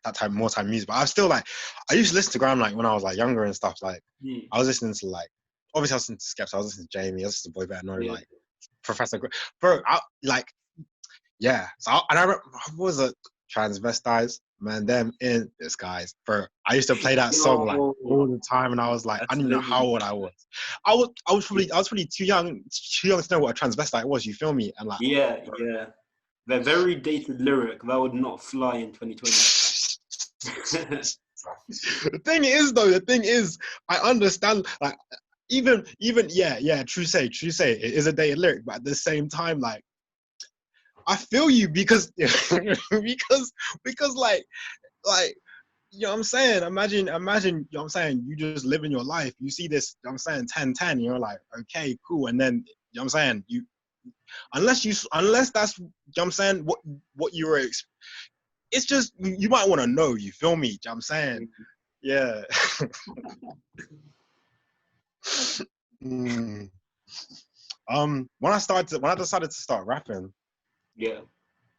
that more time music. But I was still like, I used to listen to grime like when I was like younger and stuff. Like I was listening to like, obviously I was listening to Skepta, I was listening to Jamie, I was listening to Boy Better Know, like Professor bro, So I was a transvestites, man, them in disguise, bro. I used to play that song like all the time, and I was like, I didn't know how old I was. I was probably too young to know what a transvestite was. You feel me? And like, yeah. The very dated lyric that would not fly in 2020. The thing is, I understand. Like, even yeah, true say. It is a dated lyric, but at the same time, like I feel you because because like you know what I'm saying? Imagine, you know what I'm saying, you just living your life. You see this, you know what I'm saying, 10-10, you're like, okay, cool. And then, you know what I'm saying, unless that's, you know what I'm saying, what you were, it's just, you might want to know, you feel me? You know what I'm saying? Yeah. When I decided to start rapping, Yeah.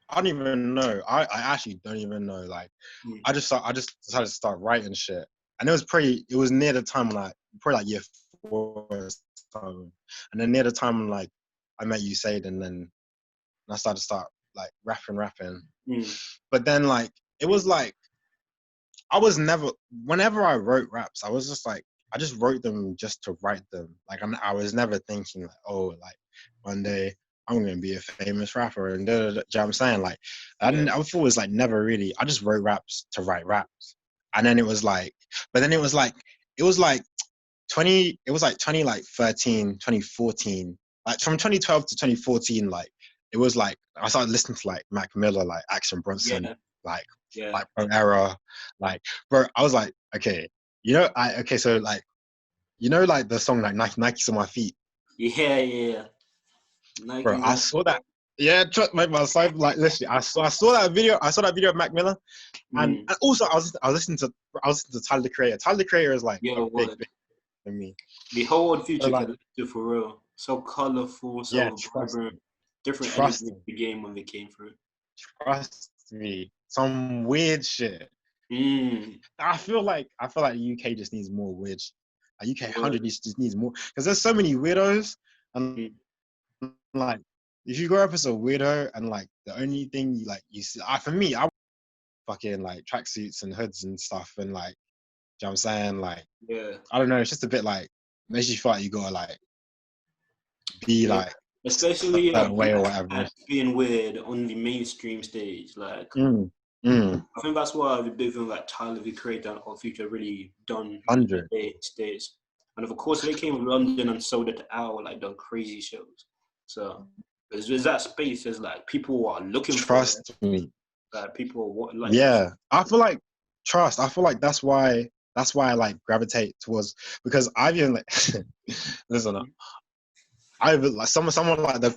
I don't even know. I actually don't even know. Like, I just decided to start writing shit, and it was near the time when probably like year 4 or something, and then near the time when like I met you, Said, and then I started to start like rapping. But then like it was like I was never. Whenever I wrote raps, I was just like I just wrote them just to write them. Like I was never thinking like, oh, like one day I'm gonna be a famous rapper and da, da, da. You know what I'm saying? Like I thought it was like never really. I just wrote raps to write raps, and then it was like, but then it was like 2013, 2014, like from 2012 to 2014, like it was like I started listening to like Mac Miller, like Action Bronson, like Pro Era, like bro. I was like, okay, so like like the song like Nike's on my feet. Yeah. Bro, I saw that. Yeah, like like literally, I saw that video. I saw that video of Mac Miller, and also I was listening to Tyler the Creator. Tyler the Creator is like a big for me. The whole Old Future So, like, collective for real, so colorful, yeah, so vibrant, different trust energy of the game when they came through. Trust me, some weird shit. I feel like the UK just needs more weird. Like UK 100 just needs more because there's so many weirdos and like if you grow up as a weirdo and like the only thing you see, for me, I fucking like tracksuits and hoods and stuff and like, you know what I'm saying, like I don't know, it's just a bit like makes you feel like you gotta like be like especially a way or whatever. Being weird on the mainstream stage, like I think that's why the big thing like Tyler the Creator and Old Future really done 100 states. And of course they came to London and sold it out, like done crazy shows. So there's that space. There's like people are looking trust for me. Like people like yeah. I feel like that's why I like gravitate towards because I've even like listen. I've like someone like the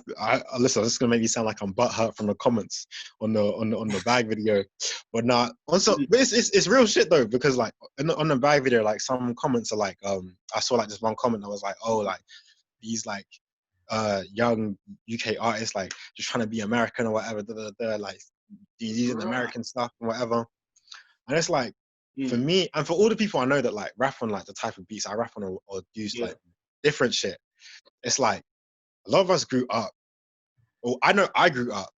listen. This is gonna make me sound like I'm butthurt from the comments on the bag video, but not. Also, but it's real shit though because like on the bag video, like some comments are like I saw like this one comment that was like, oh, like these like young UK artists like just trying to be American or whatever, like using American stuff and whatever, and it's like for me and for all the people I know that like rap on like the type of beats I rap on or use like different shit, it's like. A lot of us grew up, or I know I grew up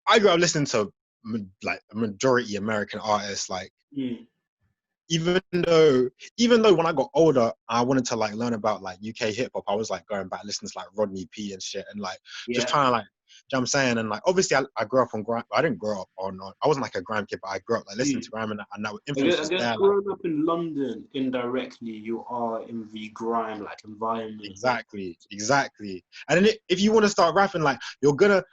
listening to like a majority American artists, like even though when I got older, I wanted to like learn about like UK hip hop. I was like going back listening to like Rodney P and shit, and like just trying to like, you know what I'm saying, and like obviously I grew up on grime. I didn't grow up on. I wasn't like a grime kid, but I grew up like listening to grime, and that influence was there. I guess growing up in London, indirectly, you are in the grime like environment. Exactly. And then if you want to start rapping, like you're gonna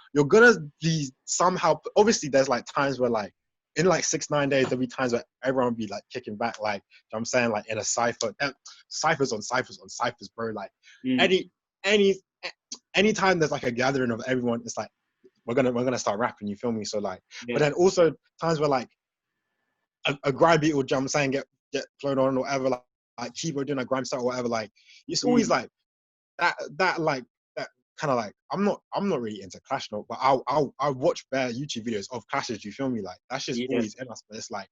be somehow. Obviously, there's like times where like in like 6-9 days, there'll be times where everyone will be like kicking back, like you know what I'm saying, like in a cipher, ciphers on ciphers, bro. Like any time there's like a gathering of everyone, it's like we're gonna start rapping. You feel me? So like, but then also times where like a grime beat will, you know what I'm saying, get flown on or whatever, like keyboard doing a grime style or whatever. Like it's always like that kind of like I'm not really into Clash no, but I'll watch bare YouTube videos of clashes. You feel me? Like that's just always in us. But it's like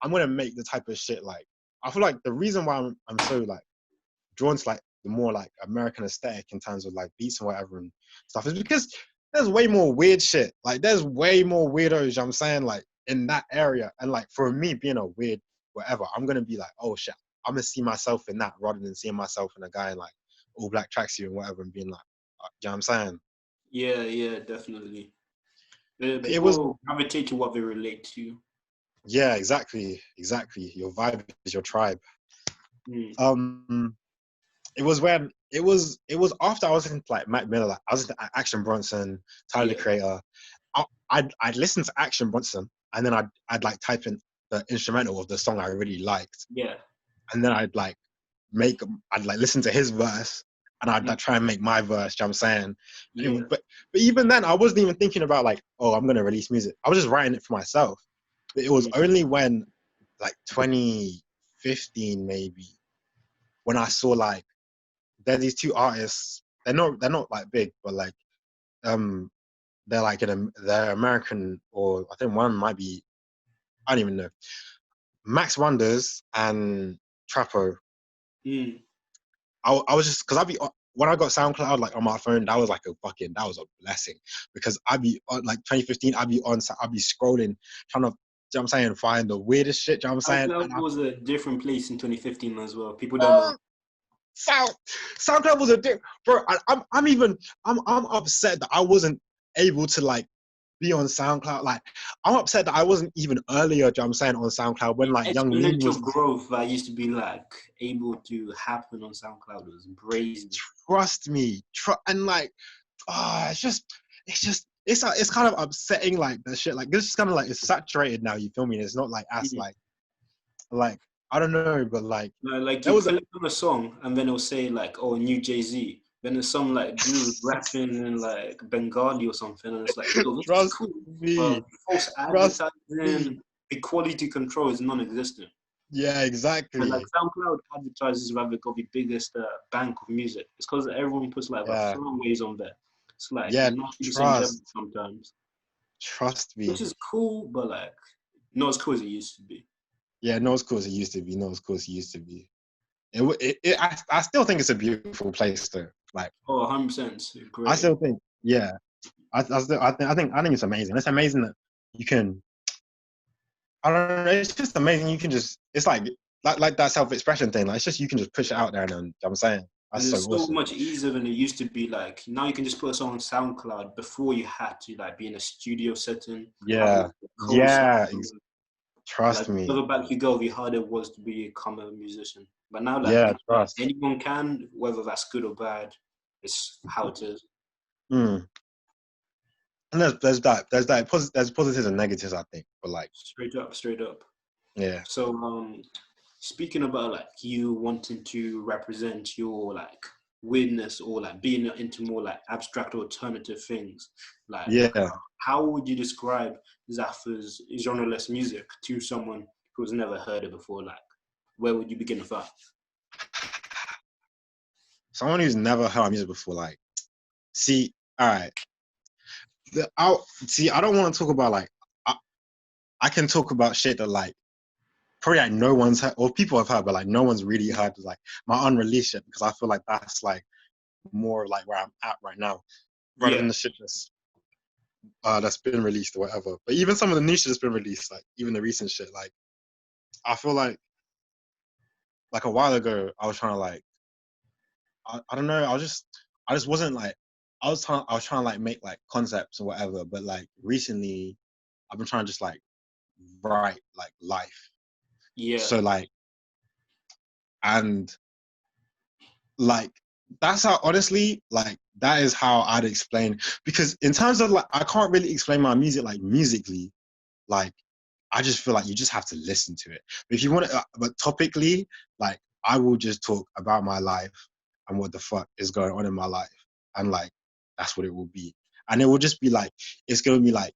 I'm gonna make the type of shit like I feel like the reason why I'm so like drawn to like the more like American aesthetic in terms of like beats and whatever and stuff is because there's way more weird shit. Like there's way more weirdos. You know what I'm saying, like in that area, and like for me being a weird whatever, I'm gonna be like, oh shit, I'm gonna see myself in that rather than seeing myself in a guy in like all black tracksuit and whatever and being like, you know what I'm saying? Yeah, definitely. It was gravitate to what they relate to. Yeah, exactly. Your vibe is your tribe. it was when it was after I was into like Mac Miller, like I was into Action Bronson, Tyler the Yeah. Creator. I'd listen to Action Bronson, and then I'd like type in the instrumental of the song I really liked, Yeah. and then I'd like listen to his verse, and I'd like try and make my verse. You know what I'm saying? Yeah. But even then, I wasn't even thinking about like, oh, I'm gonna release music. I was just writing it for myself. But it was only when like 2015 maybe when I saw like there's these two artists. They're not like big, but like they're like they're American, or I think one might be, I don't even know. Max Wonders and Trapo. Mm. I was just because when I got SoundCloud like on my phone, that was a blessing, because I'd be on like 2015, I'd be scrolling trying to, you know what I'm saying, find the weirdest shit. You know what I'm saying? SoundCloud was a different place in 2015 as well. People don't know. SoundCloud was a dick, bro. I'm upset that I wasn't able to like be on SoundCloud. Like, I'm upset that I wasn't even earlier, you know what I'm saying, on SoundCloud when like Young Lean was Exponential growth that used to be like able to happen on SoundCloud was brazen. Trust me, and like, it's kind of upsetting, like the shit. Like, this is kind of like, it's saturated now. You feel me? It's not like as like I don't know, but like No, like there you was click on a song and then it'll say like, "Oh, new Jay-Z." Then there's some like dude rapping in like Bengali or something, and it's like, "Yo, this is trust cool." me, But false trust me. advertising, the quality control is non-existent. Yeah, And like exactly. SoundCloud advertisers rather got the biggest bank of music. It's because everyone puts like a Yeah, throwaways on there. It's like yeah. not the same level Trust, sometimes, trust which me. is cool, but like not as cool as it used to be. Yeah, not as cool as it used to be. Not as cool as it used to be. I still think it's a beautiful place though. Like, Oh, 100% I great. still think, yeah. I think it's amazing. It's amazing that you can. I don't know. It's just amazing. You can just. It's like that self-expression thing. Like, it's just, you can just push it out there, and you know what I'm saying, that's And so it's so awesome. much easier than it used to be. Like now you can just put a song on SoundCloud. Before you had to like be in a studio setting, have Yeah, a co-sign. yeah. Trust Like the me. further back you go, the harder it was to become a musician. But now like Yeah, trust. anyone can, whether that's good or bad, it's how it is. Mm. And there's positives and negatives, I think, but like, Straight up, straight up. yeah, So speaking about like you wanting to represent your like weirdness or like being into more like abstract alternative things, like yeah. how would you describe Zaffa's genreless music to someone who's never heard it before? Like where would you begin with that? Someone who's never heard music before, like, see, all right. I don't want to talk about like, I can talk about shit that like probably like no one's heard, or people have heard, but like no one's really heard, like my unreleased shit, because I feel like that's like more like where I'm at right now, rather Yeah, than the shit that's been released or whatever. But even some of the new shit that's been released, like even the recent shit, like I feel like a while ago I was trying to like, I don't know, I just wasn't like, I was trying to like make like concepts or whatever, but like recently I've been trying to just like write like life. yeah, So like, and like, that's how, honestly, like that is how I'd explain, because in terms of like, I can't really explain my music like musically, like I just feel like you just have to listen to it. But if you want to, but topically, like I will just talk about my life and what the fuck is going on in my life, and like that's what it will be, and it will just be like, it's gonna be like,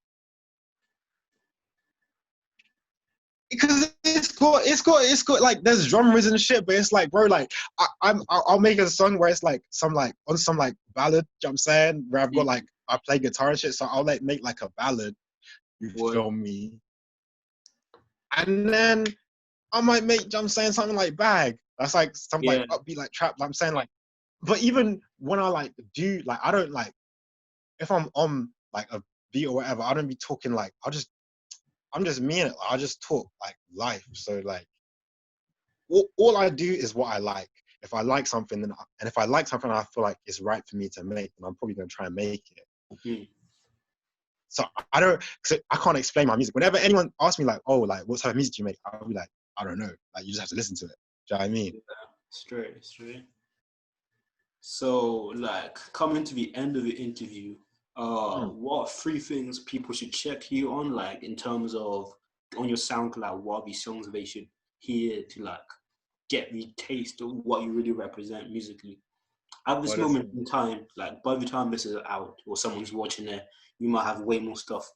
because it's got like, there's genres and shit, but it's like, bro, like I'll make a song where it's like some like on some like ballad, you know what I'm saying, where I've got like, I play guitar and shit, so I'll like make like a ballad, you what? feel me, and then I might make, you know what I'm saying, something like bag, that's like some like Yeah, upbeat like trap, like I'm saying, like, but even when I like do like, I don't like, if I'm on like a beat or whatever, I don't be talking like, I'm just me in it, I just talk like life, so like all I do is what I like. If I like something, and if I like something, I feel like it's right for me to make, then I'm probably gonna try and make it. mm. So I don't, cause I can't explain my music. Whenever anyone asks me like, oh, like what type of music do you make, I'll be like, I don't know. Like, you just have to listen to it. Do you know what I mean? Straight, straight. So, like, coming to the end of the interview, Hmm. what are 3 things people should check you on, like, in terms of on your SoundCloud, what are these songs they should hear to, like, get the taste of what you really represent musically? At this moment Honestly, in time, like, by the time this is out or someone's watching it, you might have way more stuff.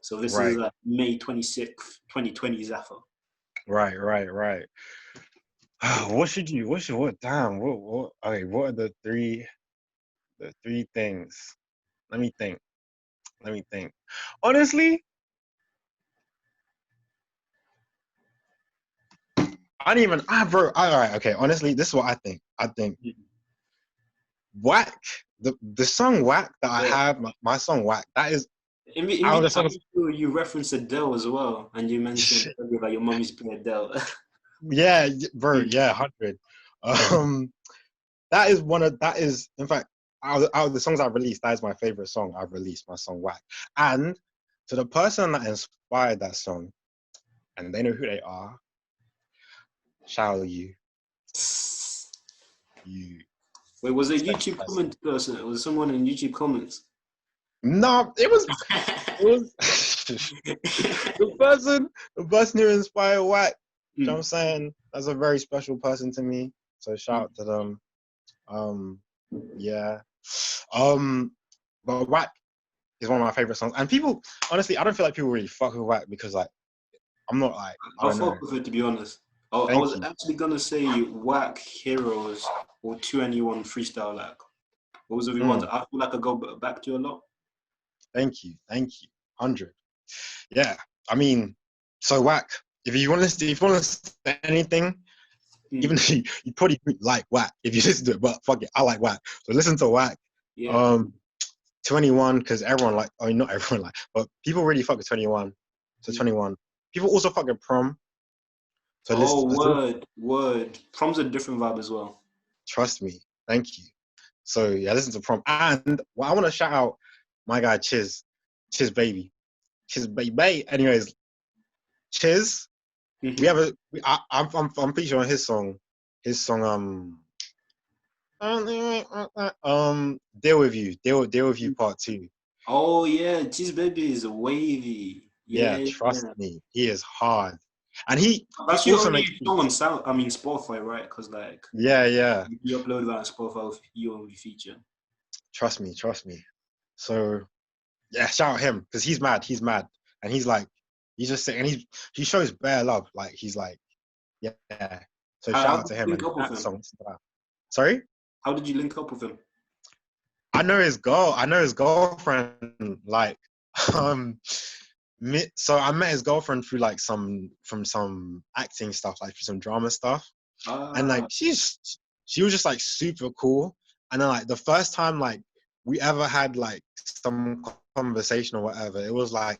So, this is right, like May 26th, 2020 Zaffa. right. Damn, okay, what are the three things? Let me think. Honestly, I didn't even, bro, all right, okay, honestly, this is what I think. I think Whack, the song Whack that I Yeah. have, my song Whack, that is In out of the the songs, interview, you referenced Adele as well, and you mentioned earlier that your mum used to play Adele. yeah, bro, Mm. yeah, 100. Um, that is, in fact, out of the songs I've released, that is my favorite song I've released, my song Whack. And to the person that inspired that song, and they know who they are, shout out you. You. Wait, was it a Special YouTube person. comment person? Was it someone in YouTube comments? No, it was the person who inspired Wack. You know what I'm Mm. saying? That's a very special person to me. So shout out to them. Um, yeah. Um, but Wack is one of my favorite songs. And people, honestly, I don't feel like people really fuck with Wack because like I'm not like, I I'll don't know. fuck with it, to be honest. I Thank was you. actually gonna say Whack Heroes or 2NE1 Freestyle. Like, those are the ones Mm, I feel like I go back to a lot. thank you. 100. Yeah. I mean, so Wack, if you want to listen to anything, Mm. even though you probably like Whack if you listen to it, but fuck it, I like Whack. So listen to Whack. Yeah. 21, because everyone like, I mean, not everyone like, but people really fuck with 21. So Mm. 21. People also fuck with Prom. So Oh, listen, word. Prom's a different vibe as well. trust me. Thank you. So yeah, listen to Prom. And well, I want to shout out my guy Chiz Baby. Chiz Baby. Anyways, Chiz, we Mhm. have I'm featuring on his song, Deal with you part 2. Oh yeah, Cheese Baby is wavy. Yeah, Yeah, trust yeah. me, he is hard, and he That's your also only makes song on beats. Spotify, right? Because like Yeah, you upload that on Spotify with your only feature. trust me. So yeah, shout out him because he's mad, and he's like, he's just saying, and he shows bare love, like he's like, yeah. So shout How out did to you him link and up with that him? song. Sorry, How did you link up with him? I know his girlfriend, like, um. So I met his girlfriend through like some acting stuff, like through some drama stuff. And like Ah, she was just like super cool. And then like the first time like we ever had like some conversation or whatever, it was like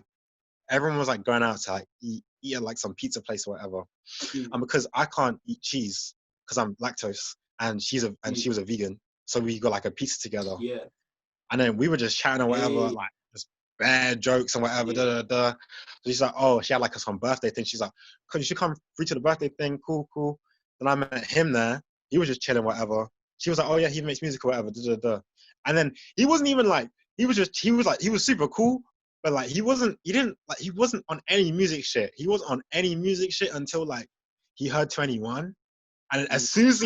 everyone was like going out to like eat at like some pizza place or whatever. mm, And because I can't eat cheese because I'm lactose, and she mm, was a vegan, so we got like a pizza together. yeah, And then we were just chatting or whatever, hey, like just bad jokes and whatever. yeah, So she's like, oh, she had like some birthday thing. She's like, could you should come free to the birthday thing? Cool. Then I met him there. He was just chilling, whatever. She was like, oh yeah, he makes music or whatever. And then he wasn't even like, he was super cool, but like he wasn't on any music shit. He wasn't on any music shit until like he heard 21. And mm, as soon as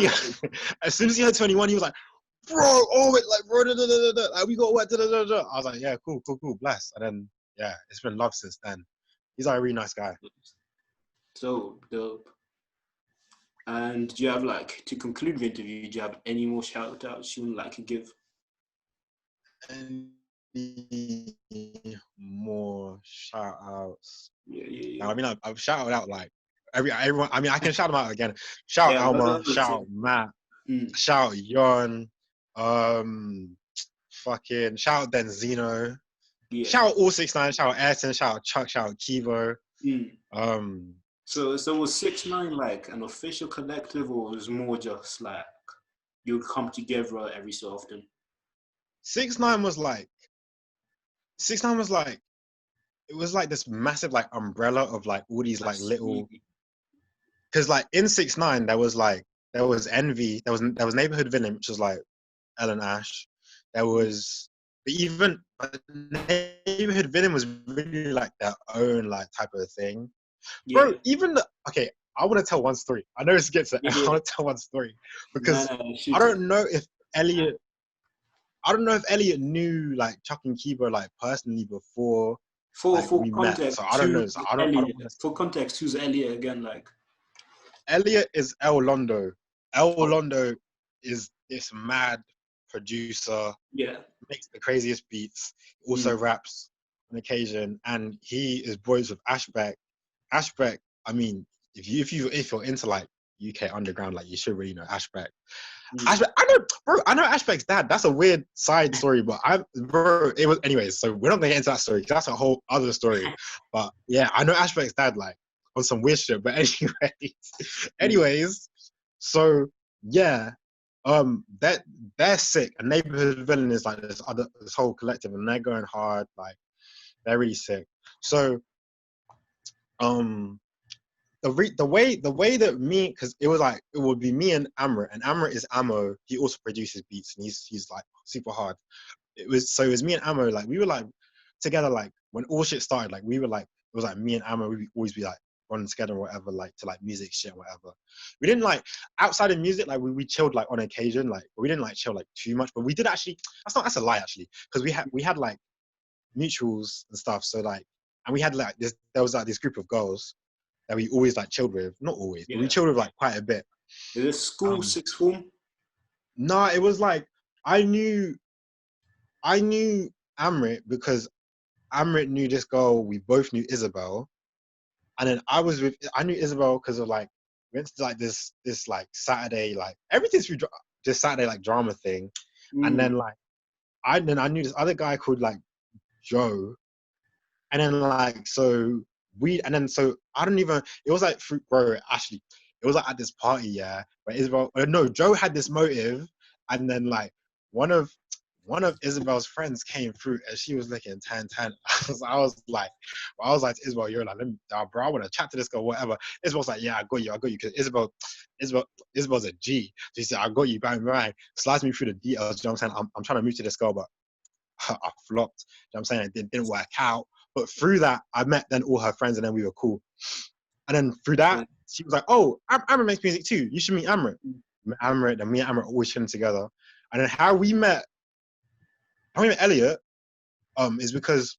he heard 21, he was like, bro, oh wait, like bro, like we got what, I was like, yeah, cool, bless. And then yeah, it's been love since then. He's like a really nice guy. so dope. And do you have like to conclude the interview? Do you have any more shout outs you would like to give? Any more shout outs? Yeah. Now, I mean, I've shouted out like everyone. I mean, I can shout them out again. Shout Yeah, out but Alma, that's shout it. out Matt, Mm, shout out Yon, fucking shout out Denzino, yeah. shout out all 6ix9ine, shout out Ayrton, shout out Chuck, shout out Kivo. Mm. Um, So was 6ix9ine like an official collective, or was more just like you'd come together every so often? 6ix9ine was like 6ix9ine was like it was like this massive like umbrella of like all these I like little, see. because like in 6ix9ine there was Envy, there was Neighborhood Villain, which was like Ellen Ash. There was but Neighborhood Villain was really like their own like type of thing. Yeah. Bro, okay, I want to tell one story. I know this gets it. Yeah. I want to tell one story because Shoot I it. don't know if Elliot knew like Chuck and Kibo like personally before For like we met. context, So I don't know. who's So I don't Elliot? want to. For context, who's Elliot again? Like, Elliot is El Londo. El oh, Londo is this mad producer, yeah. makes the craziest beats, also raps on occasion, and he is boys with Ashbeck. Ashbeck, I mean, if you're into like UK underground, like you should really know Ashbeck. Ashbeck, I know Ashbeck's dad. That's a weird side story, but it was anyways. So we're not gonna get into that story because that's a whole other story. But yeah, I know Ashbeck's dad like on some weird shit. But anyways, so yeah, they're sick. And Neighborhood Villain is like this whole collective, and they're going hard. Like they're really sick. So the way that me, because it would be me and Amrit is Ammo. He also produces beats and he's like super hard. It was me and Ammo, like we were like together, like when all shit started, like we were like, it was like me and Ammo, we'd always be like running together or whatever, like to like music shit or whatever. We didn't like outside of music, like we chilled like on occasion, like we didn't like chill like too much, but we did actually, that's a lie actually, because we had like mutuals and stuff, so like, and we had like there was like this group of girls that we always like chilled with, not always, but we chilled with like quite a bit. Is this school sixth form? Nah, it was like I knew Amrit because Amrit knew this girl. We both knew Isabel, and then I knew Isabel because of like we went to like this like Saturday, like everything's through this Saturday like drama thing, and then like I knew this other guy called like Joe, and then like so I don't even, it was like bro, actually it was like at this party, yeah, where Isabel, no, Joe had this motive, and then like one of Isabel's friends came through and she was looking 10. I was like to Isabel, you're like, bro, I want to chat to this girl, whatever. Isabel's like, yeah, I got you, because Isabel's a G. So she said, I got you, bang, bang. Slides me through the details, you know what I'm saying? I'm trying to move to this girl, but I flopped. You know what I'm saying? It didn't work out. But through that, I met then all her friends and then we were cool. And then through that, she was like, oh, Amrit makes music too. You should meet Amrit. And me and Amrit always chilling together. And then how we met Elliot is because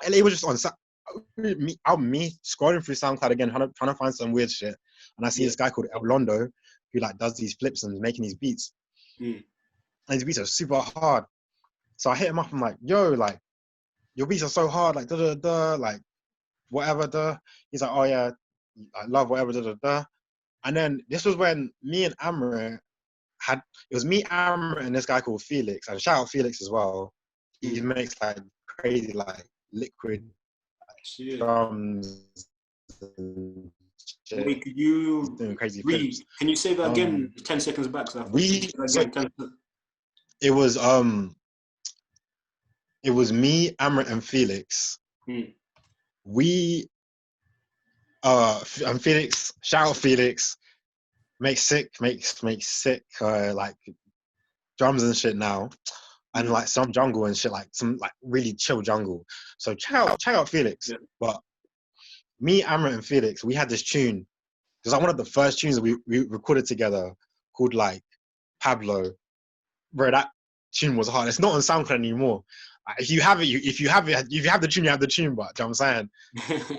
Elliot was just on me scrolling through SoundCloud again, trying to find some weird shit. And I see this guy called El Londo who like does these flips and making these beats. And his beats are super hard. So I hit him up. I'm like, yo, like, your beats are so hard, like, like, whatever, He's like, oh, yeah, I love whatever, And then this was when me and Amrit it was me, Amrit, and this guy called Felix. And shout out Felix as well. He makes, like, crazy, like, liquid drums and shit. Wait, could you He's doing crazy flips. Can you say that again 10 seconds back? It was me, Amrit, and Felix. We and Felix, shout out Felix, makes sick like drums and shit now, and like some jungle and shit, like some like really chill jungle. So check out Felix. Yeah. But me, Amrit, and Felix, we had this tune. It was like one of the first tunes that we recorded together called like Pablo. Bro, that tune was hard. It's not on SoundCloud anymore. If you have the tune, you have the tune. But you know what I'm saying?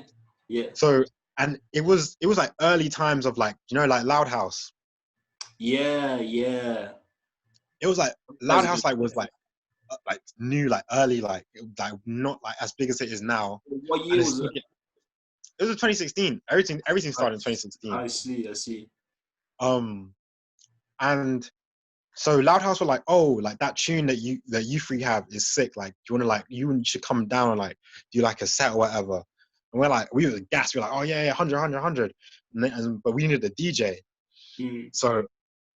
Yeah. So, and it was like early times of like, you know, like Loud House. Yeah. It was like Loud House, like was like new, like early, like not like as big as it is now. What year was it? It was 2016. Everything started in 2016. I see. And so Loud House were like, oh, like that tune that you three have is sick. Like, do you want to like, you should come down and like do like a set or whatever. And we were gassed. We're like, oh yeah, 100. But we needed a DJ. So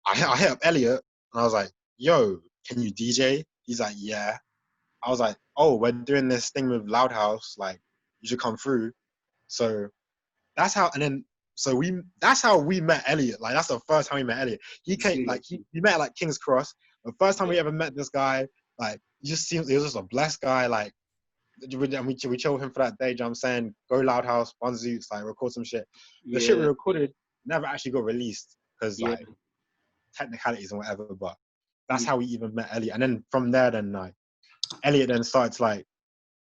I hit up Elliot and I was like, yo, can you DJ? He's like, yeah. I was like, oh, we're doing this thing with Loud House. Like, you should come through. So that's how we met Elliot. Like, that's the first time we met Elliot. He came, like, he met at like King's Cross. The first time we ever met this guy, like, he was just a blessed guy. Like, and we chill with him for that day. You know what I'm saying? Go Loud House, Bonzoots, like, record some shit. The shit we recorded never actually got released because like technicalities and whatever. But that's how we even met Elliot. And then from there, then like Elliot then started to like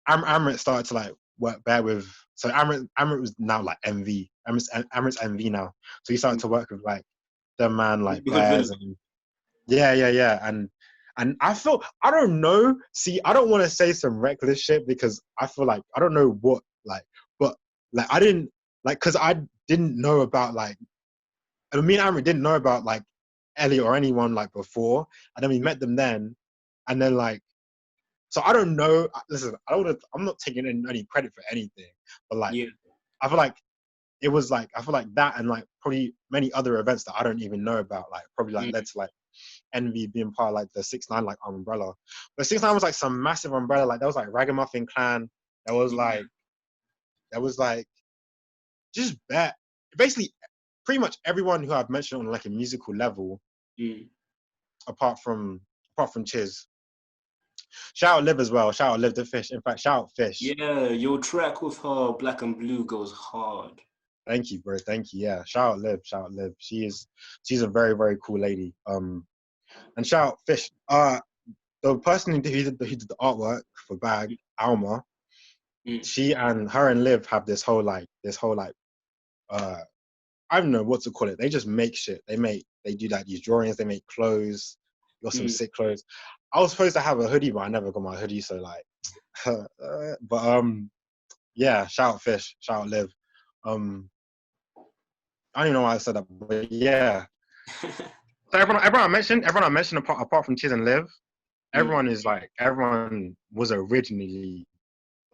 Amrit started to like work there with. So Amrit was now like MV. Amrit's MV now. So he started to work with like the man like Bears and and I feel, I don't know. See, I don't want to say some reckless shit because I feel like I don't know what like, but like I didn't like because I didn't know about like. I mean, Amrit didn't know about like Elliot or anyone like before, and then we met them then, and then like, so I don't know. Listen, I'm not taking any credit for anything, but like, I feel like it was like I feel like that and like probably many other events that I don't even know about, like probably like led to like Envy being part of like the 6ix9ine like umbrella. But 6ix9ine was like some massive umbrella. Like there was like Ragamuffin Clan. There was like just that. Basically, pretty much everyone who I've mentioned on like a musical level, apart from Chiz. Shout out Liv as well. Shout out Liv the Fish. In fact, shout out Fish. Yeah, your track with her, Black and Blue, goes hard. Thank you, bro. Thank you. Yeah. Shout out Liv. Shout out Liv. She's a very, very cool lady. And shout out Fish. The person who did the artwork for Bag, Alma, she and her and Liv have this whole like I don't know what to call it. They just make shit. They do like these drawings. They make clothes. Got some sick clothes. I was supposed to have a hoodie, but I never got my hoodie. So like, yeah. Shout out Fish. Shout out Liv. I don't even know why I said that, but yeah. So everyone I mentioned apart from Chiz and Liv, everyone was originally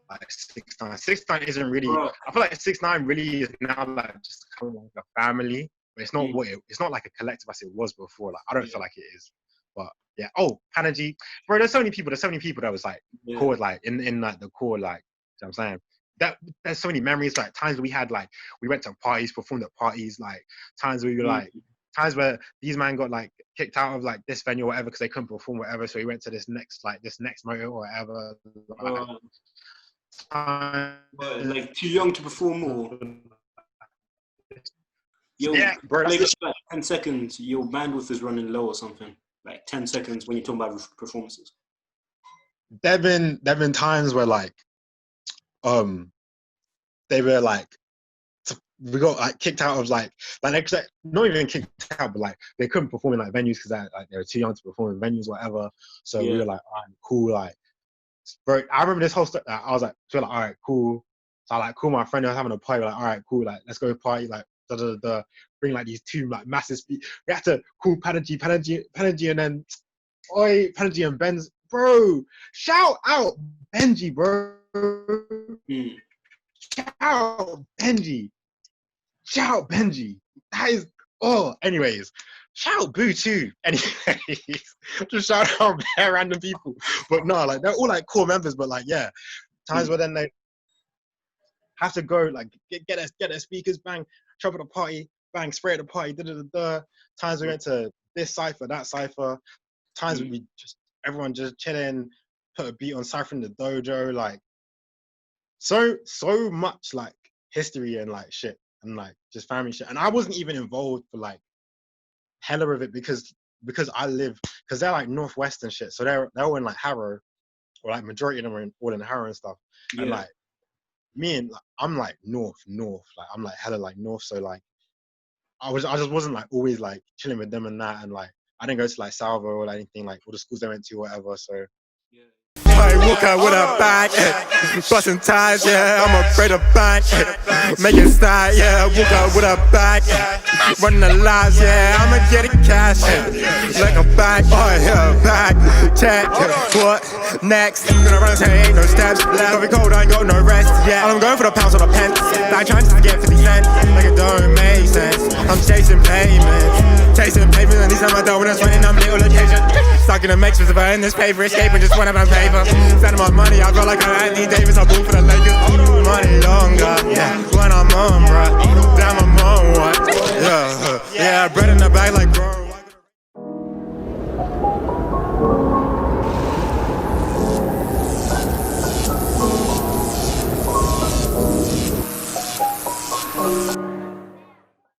like 6ix9ine. 6ix9ine isn't really. I feel like 6ix9ine really is now like just kind of like a family, but it's not it's not like a collective as it was before. Like I don't feel like it is, but yeah. Oh, Panagy, bro. There's so many people that was like called like in like the core like. You know what I'm saying? That there's so many memories. Like times we went to parties, performed at parties. Like times we were like. Times where these man got like kicked out of like this venue or whatever because they couldn't perform whatever, so he went to this next motor or whatever. Like too young to perform more. Yo, yeah, bro. Like 10 seconds. Your bandwidth is running low or something. Like 10 seconds when you're talking about performances. There've been times where like, they were like. We got like kicked out of like not even kicked out, but like they couldn't perform in like venues because like they were too young to perform in venues, whatever. So we were like, all right, cool. Like, bro, I remember this whole stuff. I was like, all right, cool. So I like call my friend who was having a party. We're like, all right, cool. Like, let's go party. Like, bring like these two like massive speakers. We had to call Panagy, and then Panagy and Benz, bro. Shout out Benji, bro. Shout out Benji. Shout out Benji. That is anyways. Shout out Boo too. Anyways. Just shout out bare random people. But no, like they're all like core members, but like yeah. Times where then they have to go like get their speakers, bang, chop at a party, bang, spray at the party, Times we went to this cypher, that cypher. Times we everyone just chilling, put a beat on Cypher in the dojo, like so much like history and like shit. And like just family shit, and I wasn't even involved for like hella of it because because they're like northwest and shit, so they're all in like Harrow, or like majority of them are all in Harrow and stuff. And like me and like, I'm like north, like I'm like hella like north, so like I just wasn't like always like chilling with them and that, and like I didn't go to like Salvo or like, anything like all the schools they went to, whatever. So. I walk out with a bag, busting ties, yeah, I'm afraid of bang, making style, yeah, walk out with a bag, running the lights, yeah, I'ma get it cash, like a bag, bag, check, what, next, gonna run until ain't no steps, left, be cold, I ain't got no rest, yeah, I'm going for the pounds or the pence, like trying to get 50 cents, like it don't make sense, I'm chasing pavements, and these are my dough when I'm running on little occasion, stuck in the mix with the in this paper, escaping just one of my paper. Sending my money, I feel like I'm Anthony Davis, I ball for the Lakers. Money longer, yeah, when I'm on, bruh. Damn, I'm on one. Yeah, bread in the bag like bro.